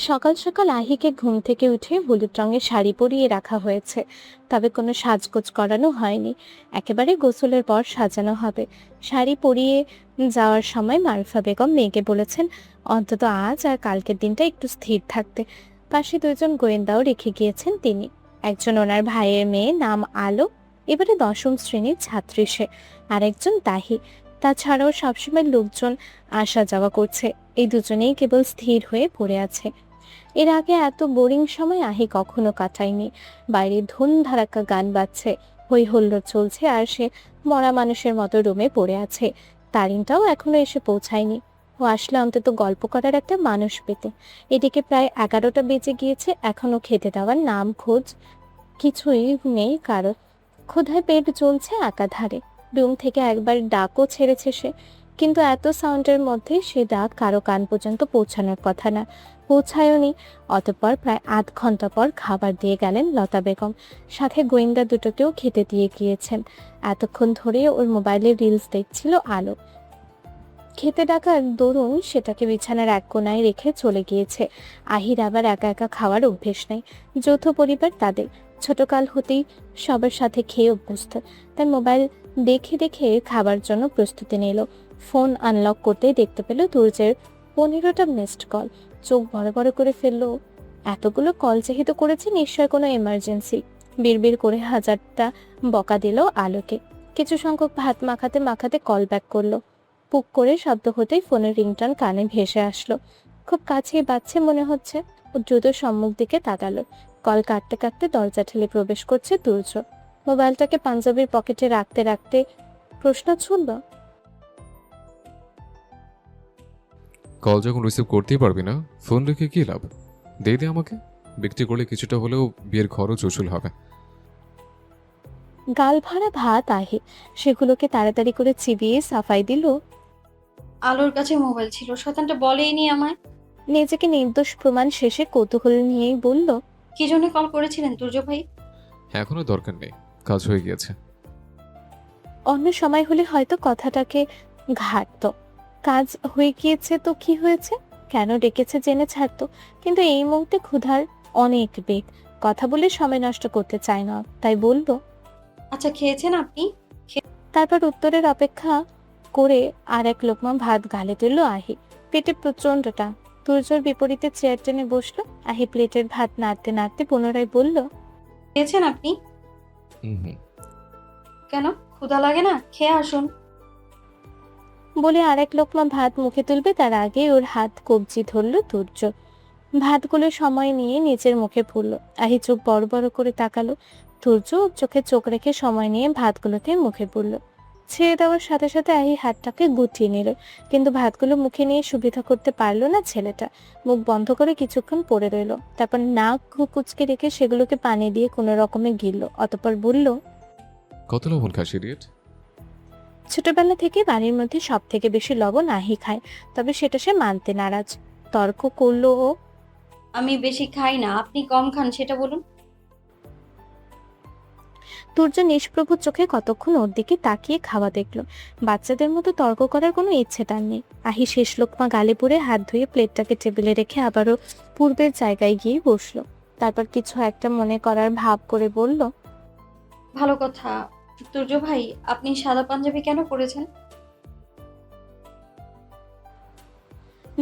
সকাল সকাল আহিকে ঘুম থেকে উঠে হলুদ রঙের শাড়ি পরিয়ে রাখা হয়েছে, তবে কোনো সাজগোজ করানো হয়নি। একেবারে গোসলের পর সাজানো হবে। শাড়ি পরিয়ে যাওয়ার সময় মারুফা বেগম মেয়েকে বলেছেন অন্তত আজ আর কালকের দিনটা একটু স্থির থাকতে। পাশে দুইজন গোয়েন্দাও রেখে গিয়েছেন তিনি। একজন ওনার ভাইয়ের মেয়ে, নাম আলো, এবারে দশম শ্রেণীর ছাত্রী সে। আর একজন তাহি। তাছাড়াও সবসময় লোকজন আসা যাওয়া করছে। এই দুজনেই কেবল স্থির হয়ে পড়ে আছে। এর আগে এত বোরিং সময় আহি কখনো কাটায়নি। বাইরে ধুম ধারাক্কা গান বাজছে, হই হুল্লোড় চলছে, আর সে মরা মানুষের মতো রুমে পড়ে আছে। তারিনটাও এখনো এসে পৌঁছায়নি। ও আসলে অন্তত গল্প করার একটা মানুষ পেতে। এদিকে প্রায় 11টা বেজে গিয়েছে, এখনো খেতে দেওয়ার নাম খোঁজ কিছুই নেই কারো। ক্ষুধায় পেট জ্বলছে একাধারে। রুম থেকে একবার ডাকও ছেড়েছে সে, কিন্তু এত সাউন্ডের মধ্যে সে ডাক কারো কান পর্যন্ত পৌঁছানোর কথা না, পৌঁছায়নি। অতঃপর প্রায় আধ ঘন্টা পর খাবার দিয়ে গেলেন লতা বেগম। সাথে গোয়েন্দা দুটোকেও খেতে দিয়ে গিয়েছেন। এতক্ষণ ধরে ওর মোবাইলে রিলস দেখছিল আলো। খেতে ডাকার দরুন সেটাকে বিছানার এক কোনায় রেখে চলে গিয়েছে। আহির আবার একা একা খাওয়ার অভ্যেস নেই। যৌথ পরিবার তাদের, ছোটকাল হতেই সবার সাথে খেয়ে অভ্যস্ত। তাই মোবাইল দেখে দেখে খাবার জন্য প্রস্তুতি নিল। ফোন আনলক করতেই দেখতে পেল দুর্জের 15টা মিসড কল। চোখ বড় বড় করে ফেললো। এতগুলো কল যেহেতু করেছে, নিশ্চয় কোনো এমার্জেন্সি। বিড়বিড় করে হাজারটা বকা দিল আলোকে। কিছু সংখ্যক ভাত মাখাতে মাখাতে কল ব্যাক করলো। পুক করে শব্দ হতেই ফোনের রিংটন কানে ভেসে আসলো। খুব কাছেই বাজছে মনে হচ্ছে। ও দ্রুত সম্মুখ দিকে তাকালো। কল কাটতে কাটতে দরজা ঠেলে প্রবেশ করছে দুর্য। মোবাইলটাকে পাঞ্জাবির পকেটে রাখতে রাখতে প্রশ্ন ছুড়ল, কল যখন রিসিভ করতেই পারবি না, ফোন রেখে কি লাভ? দে দে আমাকে। বিক্রি করলে কিছুটা হলেও বিয়ের খরচ উসুল হবে। গাল ভরা ভাত আহে। সেগুলোকে তাড়াতাড়ি করে চিবিয়ে সাফাই দিল। আলোর কাছে মোবাইল ছিল, শয়তানটা বলেইনি আমায়। নিজেকে নির্দোষ প্রমাণ শেষে কৌতূহল নিয়েই বলল, কি জন্য কল করেছিলেন তুর্য ভাই? এখনো দরকার নেই, কাজ হয়ে গিয়েছে। অন্য সময় হলে হয়তো কথাটাকে ঘাটতো। কাজ হয়ে গিয়েছে তো কি হয়েছে, কেন ডেকেছে জেনে ছাড়তো। কিন্তু এই মুহূর্তে ক্ষুধার অনেক বেগ। কথা বলে সময় নষ্ট করতে চায় না, তাই বলল। আচ্ছা, খেয়েছেন আপনি? তারপর উত্তরের অপেক্ষা করে আর এক লোকমা ভাত গালে তুলল আহি। পেটে প্রচন্ডটা। তুর্যর বিপরীতে চেয়ার টেনে বসলো। আহি প্লেটের ভাত নাড়তে নাড়তে পুনরায় বলল, খেয়েছেন আপনি? হুম। কেন, ক্ষুধা লাগে না? খেয়ে আসুন। বলে আর এক লোকমা ভাত মুখে তুলবে তার আগে ওর হাত কবজি ধরল তুর্য। ভাতগুলো সময় নিয়ে নিচের মুখে পুরল। আহি চোখ বড় বড় করে তাকালো। তুর্য চোখে চোখ রেখে সময় নিয়ে ভাতগুলোকে মুখে পুরল। ছেড়ে দেওয়ার সাথে সাথে আহি হাতটাকে গুটিয়ে নিল, কিন্তু ভাতগুলো মুখে নিয়ে সুবিধা করতে পারলো না ছেলেটা। মুখ বন্ধ করে কিছুক্ষণ পড়ে রইল। তারপর নাক কুচকে রেখে সেগুলোকে পানি দিয়ে কোনো রকমে গিলল। অতঃপর বলল, কত লবণ খাস ইডিয়েট? ছোটবেলা থেকে বাড়ির মধ্যে সব থেকে বেশি লবণ আহি খায়, তবে সেটা সে মানতে নারাজ। তর্ক করলো ও। আমি বেশি খাই না, আপনি কম খান সেটা বলুন। তুর্য নিষ্প্রভ চোখে কতক্ষণ ওর দিকে তাকিয়ে খাওয়া দেখলো। বাচ্চাদের মতো তর্ক করার কোনো ইচ্ছে তার নেই। আহি শেষ লোকমা গালে পুরে হাত ধুয়ে প্লেটটাকে টেবিলে রেখে আবারও পূর্বের জায়গায় গিয়ে বসলো। তারপর কিছু একটা মনে করার ভাব করে বলল, ভালো কথা। তুর্য ভাই, আপনি সাদা পাঞ্জাবি কেন পরেছেন?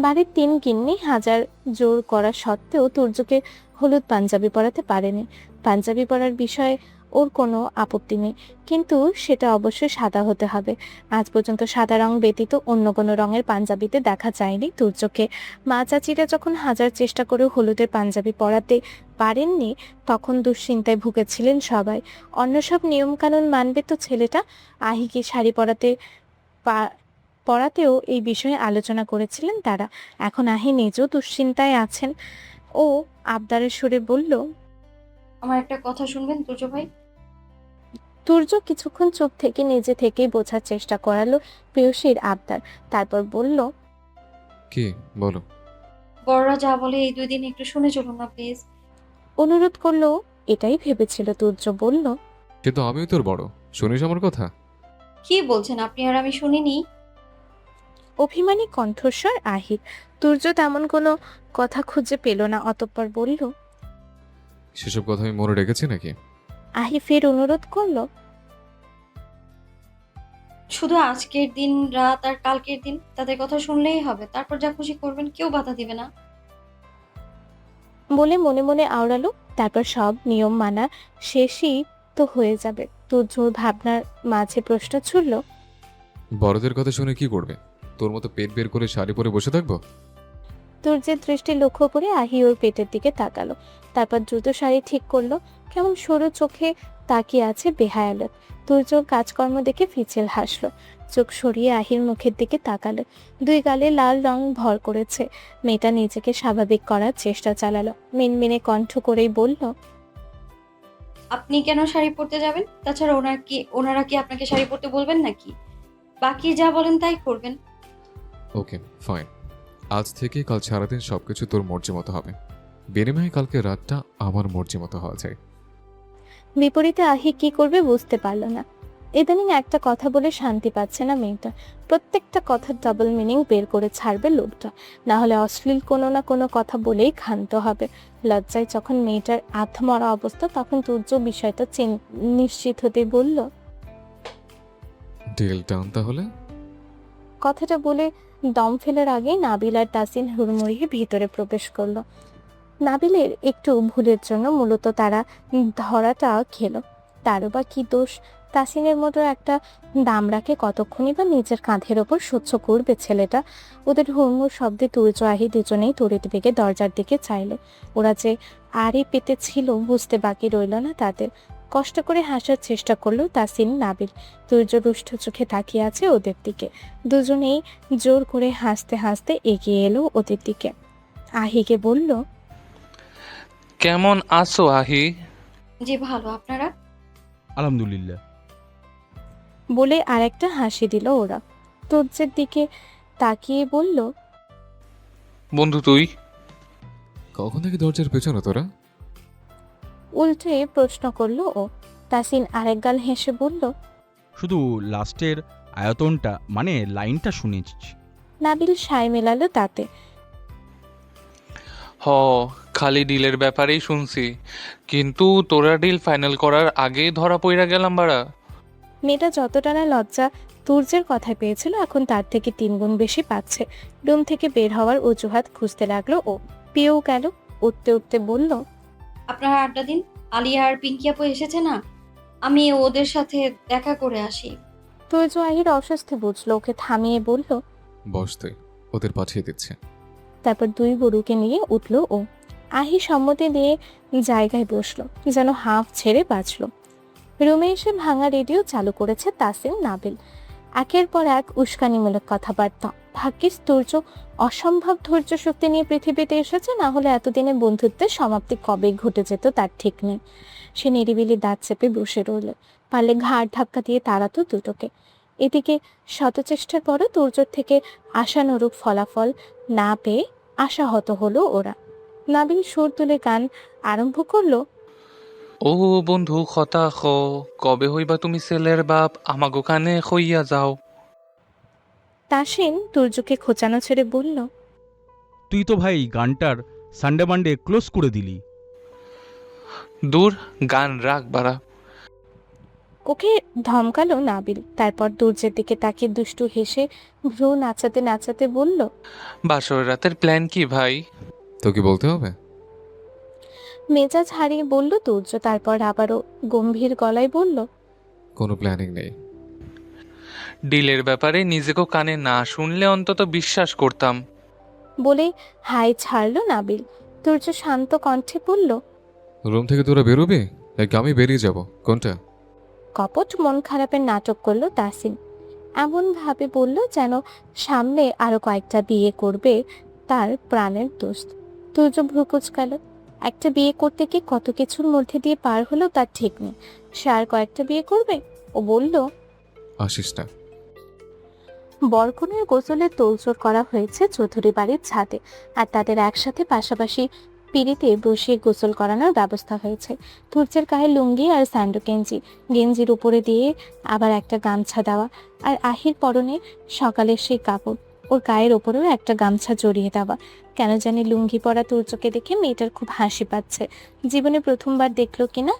বাড়ির 3 গিন্নি হাজার জোর করা সত্ত্বেও তুর্যকে হলুদ পাঞ্জাবি পরাতে পারেনি। পাঞ্জাবি পরার বিষয়ে ওর কোনো আপত্তি নেই, কিন্তু সেটা অবশ্যই সাদা হতে হবে। আজ পর্যন্ত সাদা রং ব্যতীত অন্য কোনো রঙের পাঞ্জাবিতে দেখা যায়নি তুর্যকে। মা চাচিরা যখন হাজার চেষ্টা করেও হলুদের পাঞ্জাবি পরাতে পারেননি, তখন দুশ্চিন্তায় ভুগেছিলেন সবাই। অন্য সব নিয়মকানুন মানবে তো ছেলেটা। আহিকে শাড়ি পড়াতেও এই বিষয়ে আলোচনা করেছিলেন তারা। এখন আহি নিজেও দুশ্চিন্তায় আছেন। ও আবদারের সুরে বলল, আমার একটা কথা শুনবেন তুর্য ভাই? তুর্য কিছুক্ষণ চুপ থেকে নিজে থেকেই বোঝার চেষ্টা করালো প্রেয়সীর আবদার। তারপর বলল, কি বলো? বড়রা যা বলে এই 2 দিন একটু শুনে চলুন না প্লিজ। অনুরোধ করলো। এটাই ভেবেছিল তুর্য। বলল, কিন্তু আমিও তোর বড়, শুনিস আমার কথা। কি বলছেন আপনি? আর আমি শুনিনি? অভিমানী কণ্ঠস্বর আহির। তুর্য তেমন কোনো কথা খুঁজে পেল না, অতঃপর বলল। সেসব কথা আমি মনে রেখেছি নাকি? আহি ফের অনুরোধ করলো। শুধু আজকের দিন রাত আর কালকের দিন তাদের কথা শুনলেই হবে, তারপর যা খুশি করবেন, কেউ বাধা দিবে না। বলে মনে মনে আওড়ালো। তারপর সব নিয়ম মানা শেষই তো হয়ে যাবে। তুর্যর ভাবনার মাঝে প্রশ্ন ছুড়ল। বড়দের কথা শুনে কি করবে? তোর মতো পেট বের করে শাড়ি পরে বসে থাকবো? তুর্যের দৃষ্টি লক্ষ্য করে আহি ওর পেটের দিকে তাকালো। তারপর দ্রুত শাড়ি ঠিক করলো। কেমন সরু চোখে তাকিয়ে আছে বেহায়ালত। তুর্য কাজকর্ম দেখে ফিচেল হাসলো। চোখ সরিয়ে আহির মুখের দিকে তাকালো। দুই গালে লাল রং ভর করেছে। মেয়েটা নিজেকে স্বাভাবিক করার চেষ্টা চালালো। মিনমিনে কণ্ঠ করেই বলল। আপনি কেন শাড়ি পরতে যাবেন? তাছাড়া ওনারা কি আপনাকে শাড়ি পরতে বলবেন নাকি? বাকি যা বলেন তাই করবেন। ওকে ফাইন, আজ থেকে কাল সারাদিন সবকিছু তোর মর্জি মতো হবে। বিনিময়ে কালকে রাতটা আমার মর্জি মতো হওয়া যায়। বিপরীতে আহি কি করবে বুঝতে পারল না। ইদানিং একটা কথা বলে শান্তি পাচ্ছে না মেয়েটা। প্রত্যেকটা কথার ডাবল মিনিং বের করে ছাড়বে লোকটা, না হলে অশ্লীল কোনো না কোনো কথা বলেই ক্ষান্ত হবে। লজ্জায় যখন মেয়েটার আধমরা অবস্থা, তখন তুর্য বিষয়টা নিশ্চিত হতেই বলল। ডিল ডান তাহলে। কথাটা বলে দম ফেলার আগেই নাবিল আর তাসিন হুড়মুড়িয়ে ভিতরে প্রবেশ করলো। নাবিলের একটু ভুলের জন্য মূলত তারা ধরাটা খেলো। তারও বা কি দোষ? তাসিনের মতো একটা দামড়াকে কতক্ষণই বা নিজের কাঁধের ওপর সহ্য করবে ছেলেটা। ওদের হুড়মুড় শব্দে তুর্য আহি দুজনেই তড়িৎ বেগে দরজার দিকে চাইলো। ওরা যে আরই পেতে ছিল বুঝতে বাকি রইল না তাদের। কষ্ট করে হাসার চেষ্টা করলো তাসিন, নাবিল। তুর্য রুষ্ট চোখে তাকিয়ে আছে ওদের দিকে। দুজনেই জোর করে হাসতে হাসতে এগিয়ে এলো ওদের দিকে। আহিকে বলল। কেমন আছো আহি? জি ভালো, আপনারা? আলহামদুলিল্লাহ। বলে আরেকটা হাসি দিল ওরা। তুর্যের দিকে তাকিয়ে বলল। বন্ধু তুই? কখন থেকে দরজার পেছনে তোরা? উল্টে প্রশ্ন করলো ও। তাসিন আরেক গাল হেসে বলল। শুধু লাস্টের আয়তনটা মানে লাইনটা শুনেছি। নাবিল সায় মেলালো তাতে। হ, খালি ডিলের ব্যাপারেই শুনছি, কিন্তু তোরা ডিল ফাইনাল করার আগেই ধরা পইরা গেলাম বাড়া। মেয়েটা যতটা না লজ্জা তুর্যের কথায় পেয়েছিল, এখন তার থেকে 3 গুণ বেশি পাচ্ছে। রুম থেকে বের হওয়ার অজুহাত খুঁজতে লাগলো ও। পেয়েও গেল। উঠতে উঠতে বলল। আপনারা আড্ডা দিন। আলিয়া আর পিঙ্কি আপু এসেছে না, আমি ওদের সাথে দেখা করে আসি। তুর্য আহির অস্বস্তি বুঝলো, ওকে থামিয়ে বলল। বসতে, ওদের পাঠিয়ে দিচ্ছে। তারপর দুই গরুকে নিয়ে উঠলো ও। আহি সম্মতি দিয়ে জায়গায় বসলো, যেন হাঁফ ছেড়ে বাঁচলো। রুমে এসে ভাঙা রেডিও চালু করেছে তাসিন, নাবিল। একের পর এক উস্কানিমূলক কথাবার্তা। ভাগ্যিস তুর্য অসম্ভব ধৈর্য শক্তি নিয়ে পৃথিবীতে এসেছে, না হলে এতদিনে বন্ধুত্বের সমাপ্তি কবে ঘটে যেত তার ঠিক নেই। সে নিরিবিলি দাঁত চেপে বসে রইল। পারলে ঘাড় ধাক্কা দিয়ে তাড়াতো দুটোকে। এদিকে শতচেষ্টার পরও তুর্যর থেকে আশানুরূপ ফলাফল না পেয়ে আশাহত হলো ওরা। নাবিল সুর তুলে গান আরম্ভ করলো। ও বন্ধু কথা খ, কবে হইবা তুমি ছেলের বাপ, আমাগো কানে হইয়া যাও। তাসিন তুর্যকে খোঁচানো ছেড়ে বলল। তুই তো ভাই গানটার সানডে মানডে ক্লোজ করে দিলি। দূর, গান রাখ বাড়া। ওকে ধমকালো নাবিল। তারপর তুর্যের দিকে তাকিয়ে দুষ্টু হেসে ভ্রু নাচাতে নাচাতে বলল। বাসর রাতের প্ল্যান কি ভাই? তো কি বলতে হবে? মেজাজ হারিয়ে বলল তুর্য। তারপর আবারও গম্ভীর গলায় বলল। কোনো প্ল্যানিং নেই। ডিলের ব্যাপারে নিজেকেও কানে না শুনলে অন্তত বিশ্বাস করতাম। বলে হাই ছাড়লো নাবিল। তুর্য শান্ত কণ্ঠে বলল। রুম থেকে তোরা বেরোবি নাকি আমি বেরিয়ে যাব? কোনটা? কপট মন খারাপের নাটক করলো তাসিন। এমন ভাবে বলল যেন সামনে আরো কয়েকটা বিয়ে করবে তার প্রাণের দোস্ত। তুর্য ভ্রু কুঁচকাল। একটা বিয়ে করতে গিয়ে কত কিছুর মধ্যে দিয়ে পার হলো তার ঠিক নেই। সে আর কয়েকটা বিয়ে করবে? ও বলল। আসিস না। বরকনের গোসলের তোড়জোড় করা হয়েছে চৌধুরী বাড়ির ছাদে, আর তাদের একসাথে পাশাপাশি পিঁড়িতে বসিয়ে গোসল করানোর ব্যবস্থা হয়েছে। তুর্যের গায়ে লুঙ্গি আর স্যান্ডো গেঞ্জি, গেঞ্জির উপরে দিয়ে আবার একটা গামছা দেওয়া, আর আহির পরনে সকালের সেই কাপড়। ওর গায়ের ওপরেও একটা গামছা জড়িয়ে দেওয়া। কেন জানি লুঙ্গি পরা তুর্যকে দেখে মেয়েটার খুব হাসি পাচ্ছে। জীবনে প্রথমবার দেখলো কিনা।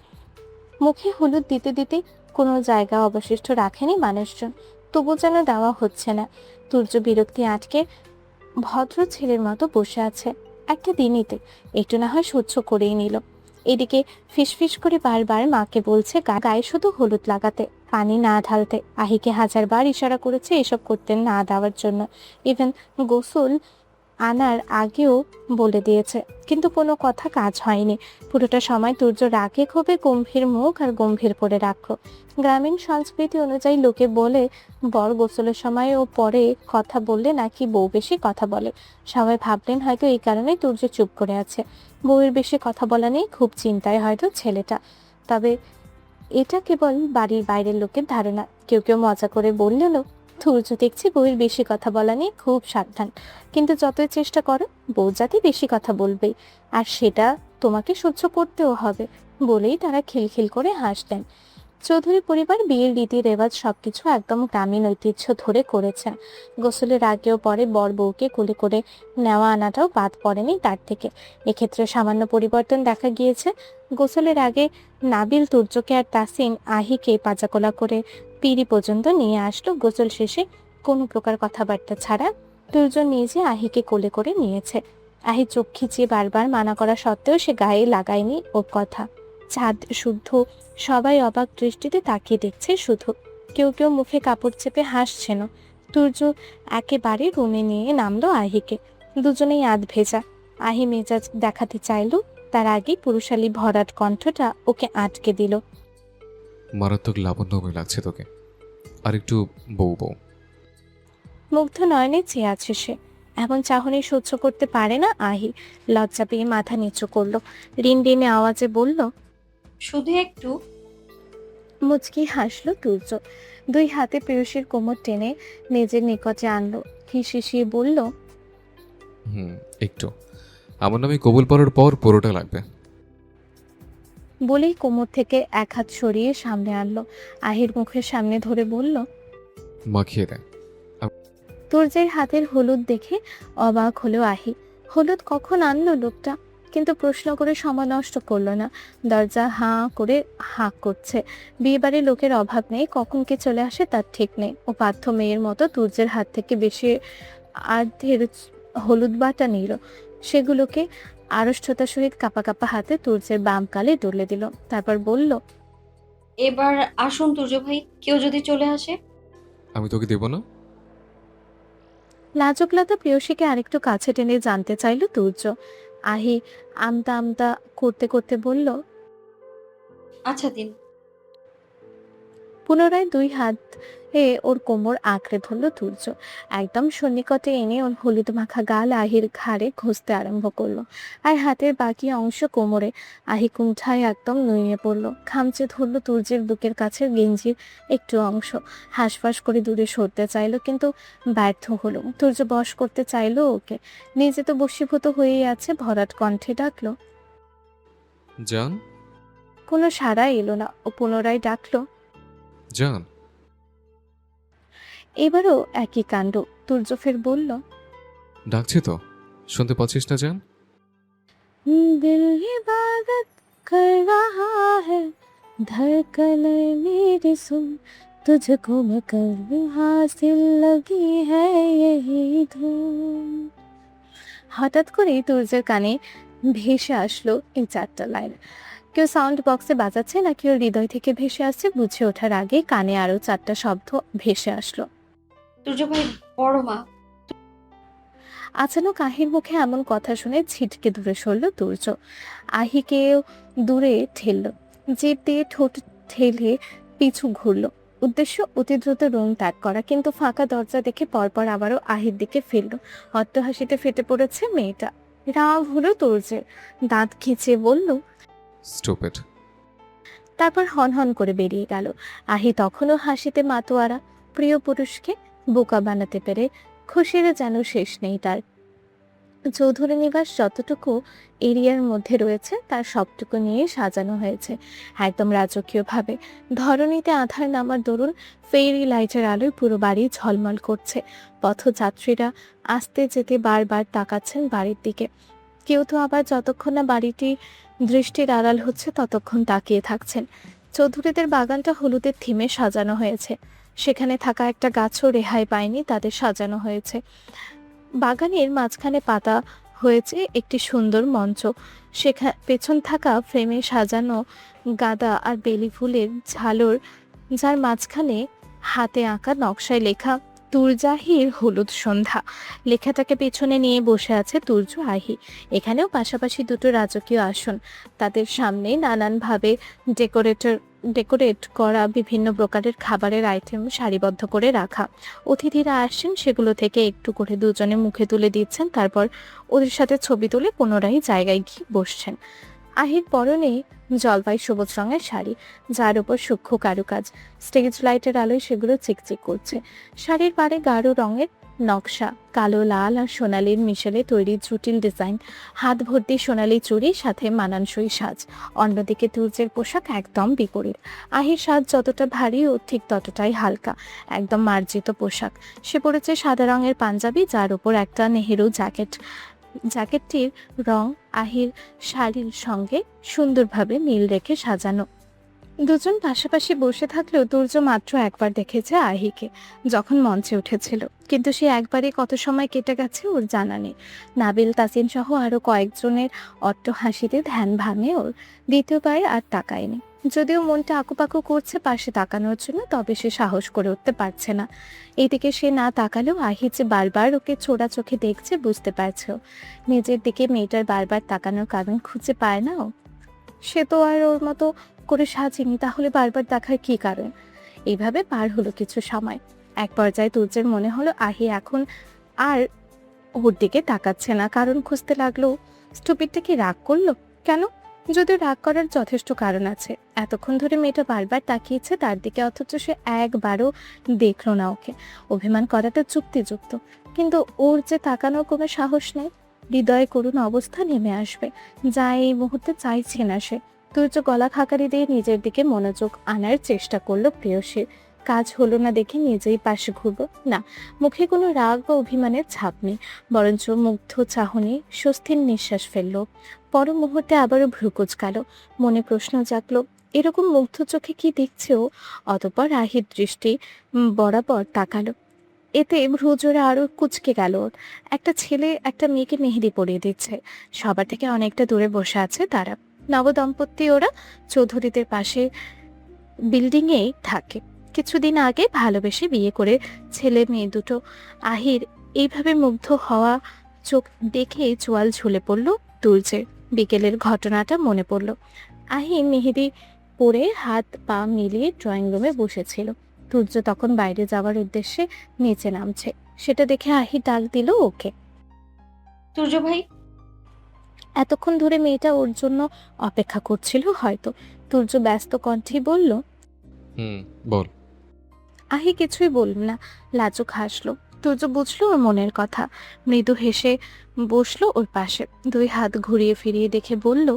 মুখে হলুদ দিতে দিতে কোনো জায়গা অবশিষ্ট রাখেনি মানুষজন, তবু যেন দেওয়া হচ্ছে না। তুর্য বিরক্তি আটকে ভদ্র ছেলের মতো বসে আছে। একটা দিনইতে একটু না হয় সহ্য করেই নিল। এদিকে ফিসফিস করে বারবার মাকে বলছে গায়ে শুধু হলুদ লাগাতে, পানি না ঢালতে। আহিকে হাজারবার ইশারা করেছে এসব করতে না দেওয়ার জন্য। ইভেন গোসল আনার আগেও বলে দিয়েছে, কিন্তু কোনো কথা কাজ হয়নি। পুরোটা সময় তুর্য রাগে ক্ষোভে গম্ভীর মুখ আর গম্ভীর করে রাখলো। গ্রামীণ সংস্কৃতি অনুযায়ী লোকে বলে বর গোসলের সময় ও পরে কথা বললে নাকি বউ বেশি কথা বলে। সবাই ভাবলেন হয়তো এই কারণেই তুর্য চুপ করে আছে। বউয়ের বেশি কথা বলা নিয়ে খুব চিন্তায় হয়তো ছেলেটা। তবে এটা কেবল বাড়ির বাইরের লোকের ধারণা। কেউ কেউ মজা করে বললেও তুর্য দেখছি বউয়ের বেশি কথা বলা নিয়ে খুব সাবধান। কিন্তু যতই চেষ্টা করো বউ জাতি বেশি কথা বলবেই, আর সেটা তোমাকে সহ্য করতেও হবে বলেই তারা খিলখিল করে হাসলেন। চৌধুরী পরিবার বিয়ের রীতি রেওয়াজ সবকিছু একদম গ্রামীণ ঐতিহ্য ধরে করেছেন। গোসলের আগেও পরে বর বউকে কোলে করে নেওয়া আনাটাও বাদ পড়েনি তার থেকে। এক্ষেত্রে সামান্য পরিবর্তন দেখা গিয়েছে। গোসলের আগে নাবিল তুর্যকে আর তাসিন আহিকে পাজাকোলা করে পিঁড়ি পর্যন্ত নিয়ে আসলো। গোসল শেষে কোনো প্রকার কথাবার্তা ছাড়া তুর্য নিজে আহিকে কোলে করে নিয়েছে। আহি চোখ খিচিয়ে বারবার মানা করা সত্ত্বেও সে গায়ে লাগায়নি ওর কথা। চাঁদ শুদ্ধ, সবাই অবাক দৃষ্টিতে তাকিয়ে দেখছে শুধু। কেউ কেউ মুখে কাপড় চেপে হাসছেন। তুর্য একেবারে রুমে নিয়ে নামলো আহিকে। দুজনেই আধ ভেজা। আহি মেজাজ দেখাতে চাইলো, তার আগে পুরুষালী ভরাট কণ্ঠটা ওকে আটকে দিল। মারাত্মক লাবণ্যময় লাগছে তোকে, আর একটু বউ বউ। মুগ্ধ নয়নে চেয়ে আছে সে। এমন চাহনি সহ্য করতে পারে না আহি। লজ্জা পেয়ে মাথা নিচু করলো। রিনরিনে আওয়াজে বলল, শুধু একটু। মুচকি হাসলো তুর্য। দুই হাতে প্রেয়সীর কোমর টেনে নিজের নিকটে আনলো। হিসিয়ে বলল, একটু। আমার নামে কবুল পড়ার পর পুরোটা লাগবে। বলেই কোমর থেকে এক হাত সরিয়ে সামনে আনলো। আহির মুখের সামনে ধরে বলল, মাখিয়ে দেয়। তুর্যের হাতের হলুদ দেখে অবাক হলো আহি। হলুদ কখন আনলো লোকটা? কিন্তু প্রশ্ন করে সময় নষ্ট করলো না। দরজা হাঁ করে হাঁক করছে। বিয়ে বাড়ির লোকের অভাব নেই, কখন কে চলে আসে তার ঠিক নেই। ও পার্থ মেয়ের মতো তুর্যের হাত থেকে বেশি আধের হলুদ বাটা নিল। সেগুলোকে আড়ষ্টতার সহিত কাপা কাপা হাতে তুর্যের বাম কালে ডলে দিল। তারপর বলল, এবার আসুন তুর্য ভাই, কেউ যদি চলে আসে। আমি তোকে দেব না। লাজুকলতা প্রেয়সীকে আরেকটু কাছে টেনে জানতে চাইল তুর্য। আহি আমতা আমতা করতে করতে বলল, আচ্ছা দিন। পুনরায় দুই হাত ওর কোমর আঁকড়ে ধরলো তুর্য। একদম সন্নিকটে এনে ওর হলুদ মাখা গাল আহির ঘাড়ে ঘষতে আরম্ভ করলো। আর হাতের বাকি অংশ কোমরে। আহি কুণ্ঠায় একদম নুয়ে পড়লো। খামচে ধরলো তুর্যের বুকের কাছে গেঞ্জির একটু অংশ। হাঁসফাঁস করে দূরে সরতে চাইলো, কিন্তু ব্যর্থ হলো। তুর্য বশ করতে চাইলো ওকে। নিজে তো বশীভূত হয়েই আছে। ভরাট কণ্ঠে ডাকলো, জান। কোনো সাড়া এলো না। ও পুনরায় ডাকলো, জান। এবারও একই কাণ্ড। তুর্য ফের বলল, ডাকছে তো, শুনতে পাচ্ছিস না জান? दिल इबादत कर रहा है, धड़कन मेरी सुन, तुझको मैं कर हासिल लगी है यही धुन। হঠাৎ করে তুর্যের কানে ভেসে আসলো এই চারটা লাইন। কেউ সাউন্ড বক্সে বাজাচ্ছে না কেউ হৃদয় থেকে ভেসে আসছে বুঝে ওঠার আগে কানে আরো চারটা শব্দ ভেসে আসলো। তুর্য ভাই, বড় মা। আচানক আহির মুখে এমন কথা শুনে ছিটকে দূরে সরল তুর্য। আহিকেও দূরে ঠেলল। জিভ দিয়ে ঠোঁট ঠেলে পিছু ঘুরলো। উদ্দেশ্য অতি দ্রুত রুম ত্যাগ করা, কিন্তু ফাঁকা দরজা দেখে পরপর আবারও আহির দিকে ফিরল। অট্টহাসিতে ফেটে পড়েছে মেয়েটা। রাগ হলো তুর্যের। দাঁত খিঁচিয়ে বলল, স্টুপিড। তারপর হনহন করে বেরিয়ে গেল। আহি তখনও হাসিতে মাতোয়ারা। প্রিয় পুরুষকে বোকা বানাতে পেরে খুশির যেন শেষ নেই তার। চৌধুরী নিবাস যতটুকু এরিয়ার মধ্যে রয়েছে তার সবটুকু নিয়ে সাজানো হয়েছে একদম রাজকীয়ভাবে। ধরণীতে আধার নামার দরুন ফেরি লাইটের আলোয় পুরো বাড়ি ঝলমল করছে। পথযাত্রীরা আসতে যেতে বারবার তাকাচ্ছেন বাড়ির দিকে। কেউ তো আবার যতক্ষণ না বাড়িটি দৃষ্টির আড়াল হচ্ছে ততক্ষণ তাকিয়ে থাকছেন। চৌধুরীদের বাগানটা হলুদের থিমে সাজানো হয়েছে। সেখানে থাকা একটা গাছও রেহাই পায়নি, তাদের সাজানো হয়েছে। বাগানের মাঝখানে পাতা হয়েছে একটি সুন্দর মঞ্চ। পেছন থাকা ফ্রেমে সাজানো গাঁদা আর বেলি ফুলের ঝালর, যার মাঝখানে হাতে আঁকা নকশায় লেখা তুরজাহির হলুদ সন্ধ্যা। লেখাটাকে পেছনে নিয়ে বসে আছে তুর্য আহি। এখানেও পাশাপাশি দুটো রাজকীয় আসন, তাদের সামনে নানানভাবে ডেকোরেট করা বিভিন্ন প্রকারের খাবারের আইটেম সারিবদ্ধ করে রাখা। অতিথিরা আসছেন, সেগুলো থেকে একটু করে দুজনে মুখে তুলে দিচ্ছেন, তারপর ওদের সাথে ছবি তুলে পুনরায় জায়গায় গিয়ে বসছেন। আহির পরনে জলপাই সবুজ রঙের শাড়ি, যার উপর সূক্ষ্ম কারুকাজ। স্টেজ লাইটের আলোয় সেগুলো চিকচিক করছে। শাড়ির পাড়ে গাঢ় রঙের নকশা, কালো, লাল আর সোনালির মিশেলে তৈরি জটিল ডিজাইন। হাত ভর্তি সোনালি চুড়ি, সাথে মানানসই সাজ। অন্যদিকে তুর্যের পোশাক একদম বিপরীত। আহির সাজ যতটা ভারী ও ঠিক ততটাই হালকা, একদম মার্জিত পোশাক। সে পরেছে সাদা রঙের পাঞ্জাবি, যার উপর একটা নেহেরু জ্যাকেট। জ্যাকেটটির রং আহির শাড়ির সঙ্গে সুন্দরভাবে মিল রেখে সাজানো। দুজন পাশাপাশি বসে থাকলেও তুর্য মাত্র একবার দেখেছে আহিকে, যখন মঞ্চে উঠেছিল। কিন্তু সে একবারে কত সময় কেটে গেছে ওর জানা নেই। নাবিল, তাসিন সহ আরো কয়েকজনের অট্ট হাসিতে ধ্যান ভাঙে ওর। দ্বিতীয়বার আর তাকায়নি। যদিও মনটা আকুপাকু করছে পাশে তাকানোর জন্য, তবে সে সাহস করে উঠতে পারছে না। এদিকে সে না তাকালেও আহি যে বারবার ওকে চোরা চোখে দেখছে বুঝতে পারছে ও। নিজের দিকে মেয়েটার বারবার তাকানোর কারণ খুঁজে পায় না ও। সে তো আর ওর মতো করে সাজেনি, তাহলে বারবার দেখার কি কারণ? এইভাবে পার হলো কিছু সময়। এক পর্যায়ে তুর্যের মনে হলো আহি এখন আর ওর দিকে তাকাচ্ছে না। কারণ খুঁজতে লাগলো। স্টুপিডটা কি রাগ করলো? কেন? যদিও রাগ করার যথেষ্ট কারণ আছে। এতক্ষণ ধরে মেয়েটা বারবার তাকিয়েছে তার দিকে, অথচ সে একবারও দেখলো না ওকে। অভিমান করাটা যুক্তিযুক্ত, কিন্তু ওর যে তাকানোর কোনো সাহস নেই। হৃদয়ে করুণ অবস্থা নেমে আসবে, যা এই মুহূর্তে চাইছে না সে। তুর্য গলা খাকারি দিয়ে নিজের দিকে মনোযোগ আনার চেষ্টা করলো প্রেয়সীর। কাজ হলো না দেখে নিজেই পাশে ঘুরবো না। মুখে কোনো রাগ বা অভিমানের ছাপ নেই, বরঞ্চ মুগ্ধ চাহনি, স্বস্তির নিঃশ্বাস ফেললো। পর মুহূর্তে আবারও ভ্রু কুঁচকালো। মনে প্রশ্ন জাগলো, এরকম মুগ্ধ চোখে কি দেখছে ও? অতঃপর আহির দৃষ্টি বরাবর তাকালো। এতে ভ্রু জোড়া আরো কুঁচকে গেল ওর। একটা ছেলে একটা মেয়েকে মেহেদি পরিয়ে দিচ্ছে। সবার থেকে অনেকটা দূরে বসে আছে তারা। নবদম্পতি ওরা। চৌধুরীদের পাশে বিল্ডিং এই থাকে। কিছুদিন আগে ভালোবেসে বিয়ে করে ছেলে মেয়ে দুটো। আহির এইভাবে মুগ্ধ হওয়া চোখ দেখে চোয়াল ঝুলে পড়ল তুলছে। বিকেলের ঘটনাটা মনে পড়ল। আহির মেহেদি পরে হাত পা মিলিয়ে ড্রয়িং রুমে বসেছিল। তুর্য তখন বাইরে যাওয়ার উদ্দেশ্যে নিচে নামছে। সেটা দেখে আহি ডাক দিল ওকে। সূর্য ভাই। এতক্ষণ ধরে মেয়েটা ওর জন্য অপেক্ষা করছিল হয়তো। তুর্য ব্যস্ত কণ্ঠে বলল। বল। আহি কিছুই বলল না, লাজুক হাসলো। তুর্য বুঝলো ওর মনের কথা। মৃদু হেসে বসলো ওর পাশে, দুই হাত ঘুরিয়ে ফিরিয়ে দেখে বলল,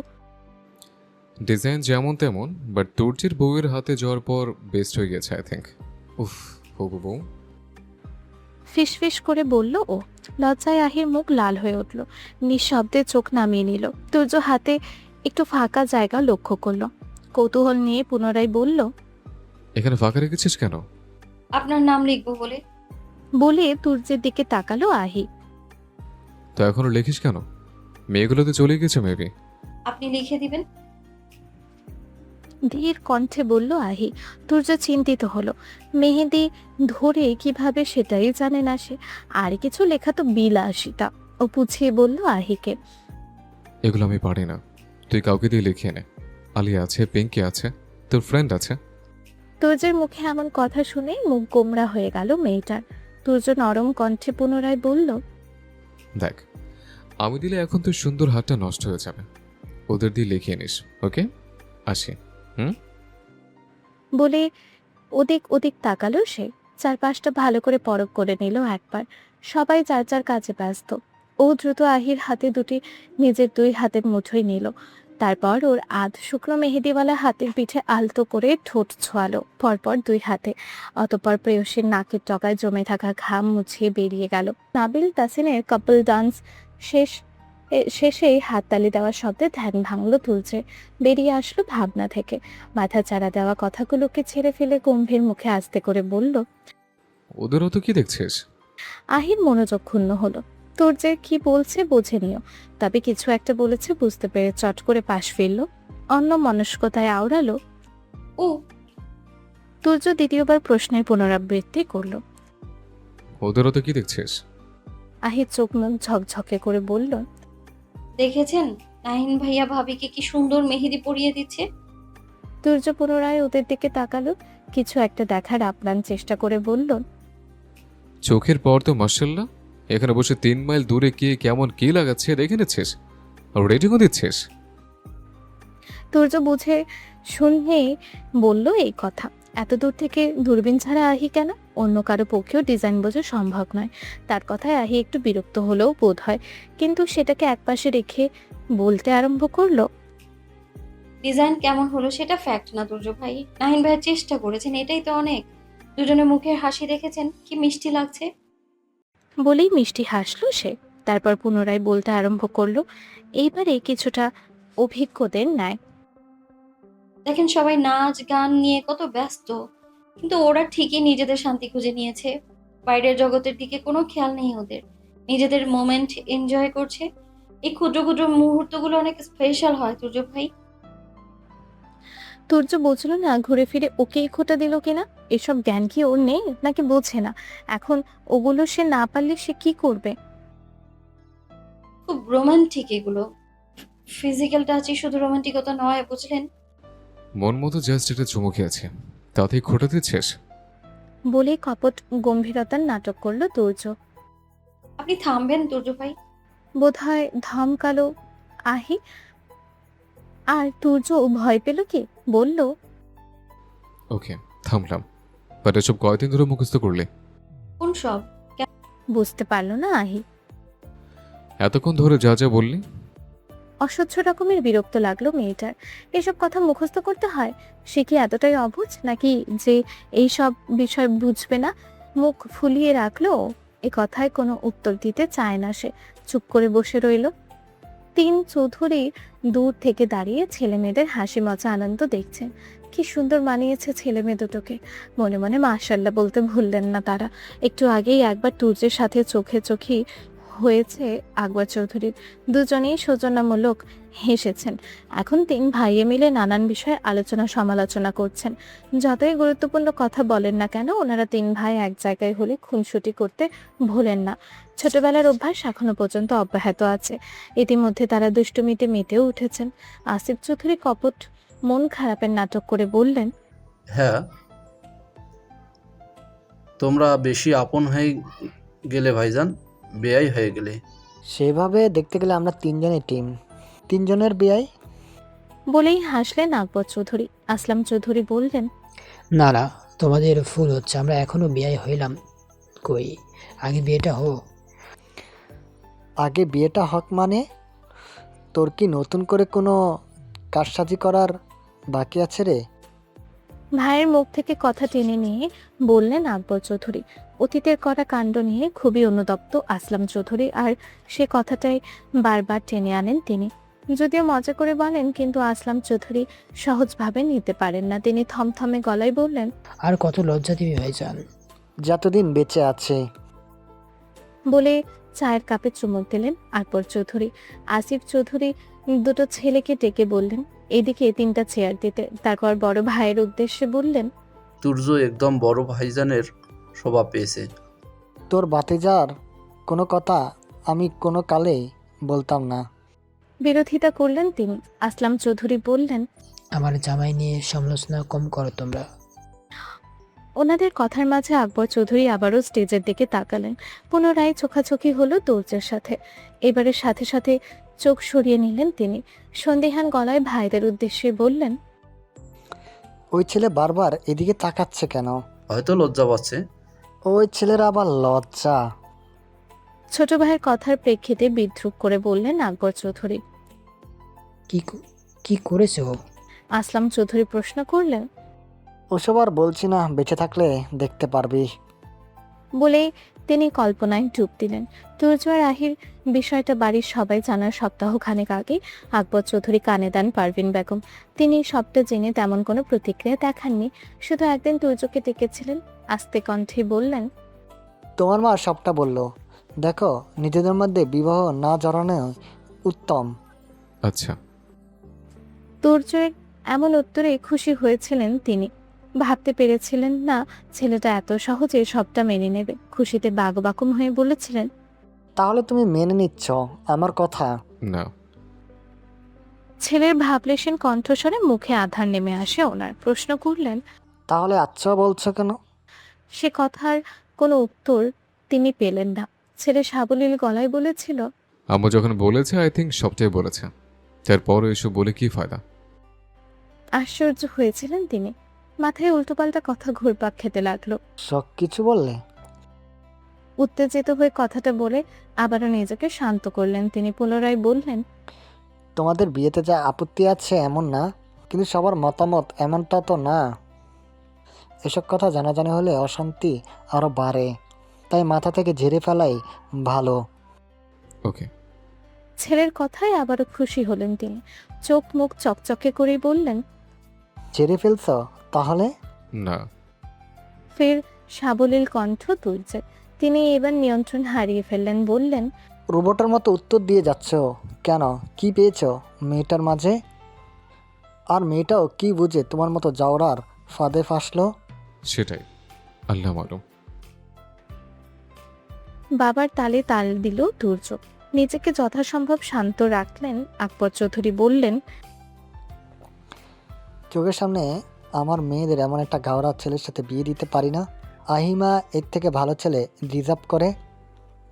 ডিজাইন যেমন তেমন, বাট তুর্যের বউয়ের হাতে যাওয়ার পর বেস্ট হয়ে গেছে আই থিঙ্ক। উফ, হবু বউ। ফিসফিস করে বলল ও। লজ্জায় আহির মুখ লাল হয়ে উঠল। নিঃশব্দে চোখ নামিয়ে নিল। তুর্য হাতে একটু ফাঁকা জায়গা লক্ষ্য করলো। কৌতূহল নিয়ে পুনরায় বলল, এখানে ফাঁকা রেখেছিস কেন? আপনার নাম লিখবো বলে। বলে তুর্যের দিকে তাকালো আহি। তো এখনো লিখিস কেন? মেয়েগুলো তো চলে গেছে মেবি। আপনি লিখে দিবেন। ধীর কণ্ঠে বলল আহি। তুর্য চিন্তিত হলো। মেহেদি ধরে কিভাবে সেটাই জানে না সে। আর কিছু লেখা তো বিলাসিতা। ও পুছিয়ে বলল আহিকে, এগুলো আমি পারি না, তুই কাউকে দিয়ে লিখিয়ে নে। আলিয়া আছে, পিঙ্কি আছে, তোর ফ্রেন্ড আছে। তুর্যের মুখে এমন কথা শুনে মুখ গোমরা হয়ে গেল মেয়েটার। তুর্য নরম কণ্ঠে পুনরায় বলল, দেখ, আমি দিলে এখন তোর সুন্দর হাতটা নষ্ট হয়ে যাবে। ওদের দিয়ে লিখিয়ে নিস, ওকে? আসি। বলে ওদিক ওদিক তাকালো সে। চারপাশটা ভালো করে পরখ করে নিল একবার। সবাই যার যার কাজে ব্যস্ত। ও দ্রুত আহির হাতে দুটি নিজের দুই হাতের মুঠোয় নিল। তারপর ওর আধ শুকনো মেহেদিওয়ালা হাতের পিঠে আলতো করে ঠোঁট ছোঁয়ালো পরপর দুই হাতে। অতঃপর প্রেয়সীর নাকের ডগায় জমে থাকা ঘাম মুছিয়ে বেরিয়ে গেল। নাবিল তাসিনের কাপল ডান্স শেষেই হাততালি দেওয়ার শব্দে ধ্যান ভাঙল তুলছে। বেরিয়ে আসলো ভাবনা থেকে। মাথা চাড়া দেওয়া কথাগুলোকে ছেড়ে ফেলে গম্ভীর মুখে আস্তে করে বলল, ওদেরও তো কি দেখছিস? আহির মনোযোগ ক্ষুণ্ণ হলো। তোর যে কি বলছে বোঝে নিও, তবে কিছু একটা বলেছে বুঝতে পেরে চট করে পাশ ফিরল। অন্য মনস্কতায় আওড়ালো, ও তুর্য দ্বিতীয়বার প্রশ্নের পুনরাবৃত্তি করল। ওদেরও তো কি দেখছিস? আহির চোখ মুখ ঝকঝকে করে বলল, দেখেছেন নাহিন ভাইয়া ভাবিকে কি সুন্দর মেহেদি পরিয়ে দিচ্ছে। তুর্য পুনরায় ওদের দিকে তাকালো, কিছু একটা দেখার আপ্রাণ চেষ্টা করে বলল, চোখের পর তো মার্শাল্লাহ, এখানে বসে 3 মাইল দূরে কে কেমন কি লাগাচ্ছে দেখে নিচ্ছিস আর রেটিংও দিচ্ছিস। তুর্য বুঝে শুনে বলল এই কথা। এত দূর থেকে দূরবীন ছাড়া আহি কেন? অন্য কারো পক্ষেও ডিজাইন বোঝা সম্ভব নয়। তার কথায় আহি একটু বিরক্ত হলেও বোধ হয়, কিন্তু সেটাকে একপাশে রেখে বলতে আরম্ভ করলো, ডিজাইন কেমন হলো সেটা ফ্যাক্ট না তুর্য ভাই। নাহিন ভাইয়া চেষ্টা করেছেন, এটাই তো অনেক। দুজনের মুখের হাসি দেখেছেন কি মিষ্টি লাগছে। বলেই মিষ্টি হাসলো সে। তারপর পুনরায় বলতে আরম্ভ করলো, এইবারে কিছুটা অভিজ্ঞদের ন্যায়, দেখেন সবাই নাচ গান নিয়ে কত ব্যস্ত, কিন্তু ওরা ঠিকই নিজেদের শান্তি খুঁজে নিয়েছে। বাইরের জগতের দিকে কোনো খেয়াল নেই ওদের। নিজেদের মোমেন্ট এনজয় করছে। এই ক্ষুদ্র ক্ষুদ্র মুহূর্তগুলো অনেক স্পেশাল হয় তুর্য ভাই। তুর্য বুঝলো না ঘুরে ফিরে ওকেই খোটা দিল কিনা। এসব জ্ঞান কি ওর নেই নাকি বোঝে না? এখন ওগুলো সে না পারলে সে কি করবে? খুব রোমান্টিক এগুলো। ফিজিক্যাল টাচই শুধু রোমান্টিকতা নয়, বুঝলেন। মন মতো জাস্ট একটা চুমুকে আছে, তাতেই খোটা দিচ্ছিস? বলেই কপট গম্ভীরতার নাটক করলো তুর্য। আপনি থামবেন তুর্য ভাই। বোধহয় ধমকালো আহি। আর তুর্য ভয় পেল কি, বলল, ওকে থামলাম, বাট এসব কয়দিন ধরে মুখস্থ করলে? কোন সব? বুঝতে পারলো না আহি। এতক্ষণ ধরে যা যা বললি। অসহ্য রকমের বিরক্ত লাগলো মেয়েটার। এসব কথা মুখস্থ করতে হয়? সে কি এতটাই অবুঝ নাকি যে এই সব বিষয় বুঝবে না? মুখ ফুলিয়ে রাখলো। এ কথায় কোনো উত্তর দিতে চায় না সে, চুপ করে বসে রইল। চৌধুরী দূর থেকে দাঁড়িয়ে ছেলে মেয়েদের হাসি মজা আনন্দ দেখছেন। কি সুন্দর মানিয়েছে ছেলে মেয়ে দুটোকে। মনে মনে মাশাআল্লাহ বলতে ভুললেন না তারা। একটু আগেই একবার তুর্যের সাথে চোখে চোখি হয়েছে আকবর চৌধুরীর। দুজনেই সৌজন্যমূলক হেসেছেন। এখন 3 ভাইয়ে মিলে নানান বিষয়ে আলোচনা সমালোচনা করছেন। যতই গুরুত্বপূর্ণ কথা বলেন না কেন, ওনারা 3 ভাই এক জায়গায় হলে খুনসুটি করতে ভোলেন না। ছোটবেলার অভ্যাস এখনো পর্যন্ত অব্যাহত আছে। ইতিমধ্যে তারা দুষ্টুমিতে মেতেও উঠেছেন। আসিফ চৌধুরী কপট মন খারাপের নাটক করে বললেন, হ্যাঁ, তোমরা বেশি আপন হয়ে গেলে ভাইজান, বেয়াই হয়ে গেলে। সেভাবে দেখতে গেলে আমরা 3 জনের টিম, 3 জনের বিয়াই। বলেই হাসলেন আকবর চৌধুরী। আসলাম চৌধুরী বললেন, না না, তোমাদের ভুল হচ্ছে, আমরা এখনো বিয়ে হইলাম কই, আগে বিয়েটা হোক। আগে বিয়েটা হক মানে? তোর কি নতুন করে কোনো কারসাজি করার বাকি আছে রে? ভাইয়ের মুখ থেকে কথা টেনে নিয়ে বললেন আকবর চৌধুরী। অতীতের করা কাণ্ড নিয়ে খুবই অনুতপ্ত আসলাম চৌধুরী, আর সে কথাটাই বারবার টেনে আনেন তিনি। যদিও মজা করে বলেন, কিন্তু আসলাম চৌধুরী সহজভাবে নিতে পারেন না। তিনি থমথমে গলায় বললেন, আর কত লজ্জা দিবি ভাইজান। যতদিন বেঁচে আছে। বলে চায়ের কাপে চুমুক দিলেন আকবর চৌধুরী। আসিফ চৌধুরী দুটো ছেলেকে ডেকে বললেন এদিকে 3টা চেয়ার দিতে। তারপর বড় ভাইয়ের উদ্দেশ্যে বললেন, তুর্য একদম বড় ভাইজানের স্বভাব পেয়েছে। তোর বাতিজার কোনো কথা আমি কোনো কালে বলতাম না। বিরোধিতা করলেন তিনি। আসলাম চৌধুরী বললেন, আমার জামাই নিয়ে সমালোচনা কম করো তোমরা। ওনাদের কথার মাঝে আকবর চৌধুরী আবারও স্টেজের দিকে তাকালেন। পুনরায় চোখাচোখি হলো তুর্যের সাথে। এবারে সাথে সাথে চোখ সরিয়ে নিলেন তিনি। সন্দেহান গলায় ভাইদের উদ্দেশ্যে বললেন, ওই ছেলে বারবার এদিকে তাকাচ্ছে কেন? হয়তো লজ্জা পাচ্ছে। ওই ছেলের আবার লজ্জা? ছোট ভাইয়ের কথার প্রেক্ষিতে বিদ্রূপ করে বললেন আকবর চৌধুরী। কি করেছে ও? আসলাম চৌধুরী প্রশ্ন করলেন। ওসব আর বলছি না, বেঁচে থাকলে দেখতে পারবি। বলে তিনি কল্পনায় ডুব দিলেন। তুর্য আর আহির বিষয়টা বাড়ির সবাই জানার সপ্তাহখানেক আগে আকবর চৌধুরী কানে দেন পারভিন বেগম। তিনি সবটা জেনে তেমন কোনো প্রতিক্রিয়া দেখাননি, শুধু একদিন তুর্যকে ডেকেছিলেন, আস্তে কণ্ঠে বললেন, তোমার মা সবটা বলল। দেখো, নিজেদের মধ্যে বিবাহ না জড়ানো উত্তম। আচ্ছা। তুর্যের এমন উত্তরে খুশি হয়েছিলেন তিনি। ভাবতে পেরেছিলেন না ছেলেটা এত সহজে সবটা মেনে নেবে। খুশিতে বাকবাকুম হয়ে বলেছিলেন, তাহলে তুমি মেনে নিচ্ছ আমার কথা? না। ছেলের ভাবলেশীন কণ্ঠস্বরে মুখে আধার নেমে আসে ওনার। প্রশ্ন করলেন, তাহলে আচ্ছা বলছো কেন? সে কথার কোনো উত্তর তিনি পেলেন না। ছেলে সাবলীল গলায় বলেছিল, আম্মু যখন বলেছে আই থিঙ্ক সবটাই বলেছে, তারপরও এসব বলে কি ফায়দা। আশ্চর্য হয়েছিলেন তিনি। মাথায় উল্টোপাল্টা কথা ঘুরপাক খেতে লাগলো। সব কিছু বললে? উত্তেজিত হয়ে কথাটা বলে আবারও নিজেকে শান্ত করলেন তিনি। পুনরায় বললেন, তোমাদের বিয়েতে যা আপত্তি আছে এমন না, কিন্তু সবার মতামত এমনটা তো না। এসব কথা জানাজানি হলে অশান্তি আরো বাড়ে, তাই মাথা থেকে ঝেড়ে ফেলাই ভালো। ওকে। ছেলের কথায় আবারও খুশি হলেন তিনি। চোখ মুখ চকচকে করে বললেন, ঝেড়ে ফেলছ তাহলে? না। ফের সাবলীল কণ্ঠ তুলছে। তিনি এবার নিয়ন্ত্রণ হারিয়ে ফেললেন, বললেন, রোবটের মতো উত্তর দিয়ে যাচ্ছ কেন? কি পেয়েছ মেয়েটার মাঝে? আর মেয়েটাও কি বুঝে তোমার মতো জাউরার ফাঁদে ফাঁসলো? সেটাই, আল্লাহ মালুম। বাবার তালে তাল দিল তুর্য। নিজেকে যথাসম্ভব শান্ত রাখলেন আকবর চৌধুরী। বললেন, চোখের সামনে আমার মেয়েদের এমন একটা গাওরা ছেলের সাথে বিয়ে দিতে পারি না। আহিমা এর থেকে ভালো ছেলে রিজার্ভ করে।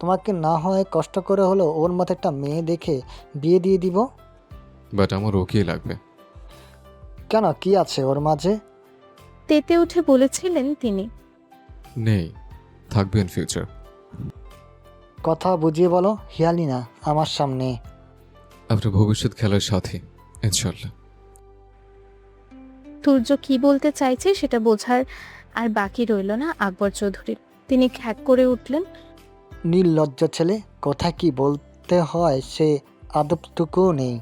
তোমাকে না হয় কষ্ট করে হলো ওর মতো একটা মেয়ে দেখে বিয়ে দিয়ে দিব। বাট আমার ওকেই লাগবে। কেন, কি আছে ওর মাঝে? তেতে উঠে বলেছিলেন তিনি। নেই, থাকবে ইন ফিউচার। কথা বুঝিয়ে বলো, হিয়ালি না আমার সামনে। আপনার ভবিষ্যৎ খেলার সাথে ইনশাল্লাহ। তুর্য কি বলতে চাইছে সেটা বোঝার আর বাকি রইল না আকবর চৌধুরীর। তিনি খ্যাক করে উঠলেন, নির্লজ্জ ছেলে, কথা কি বলতে হয় সে আদবটুকুও নেই।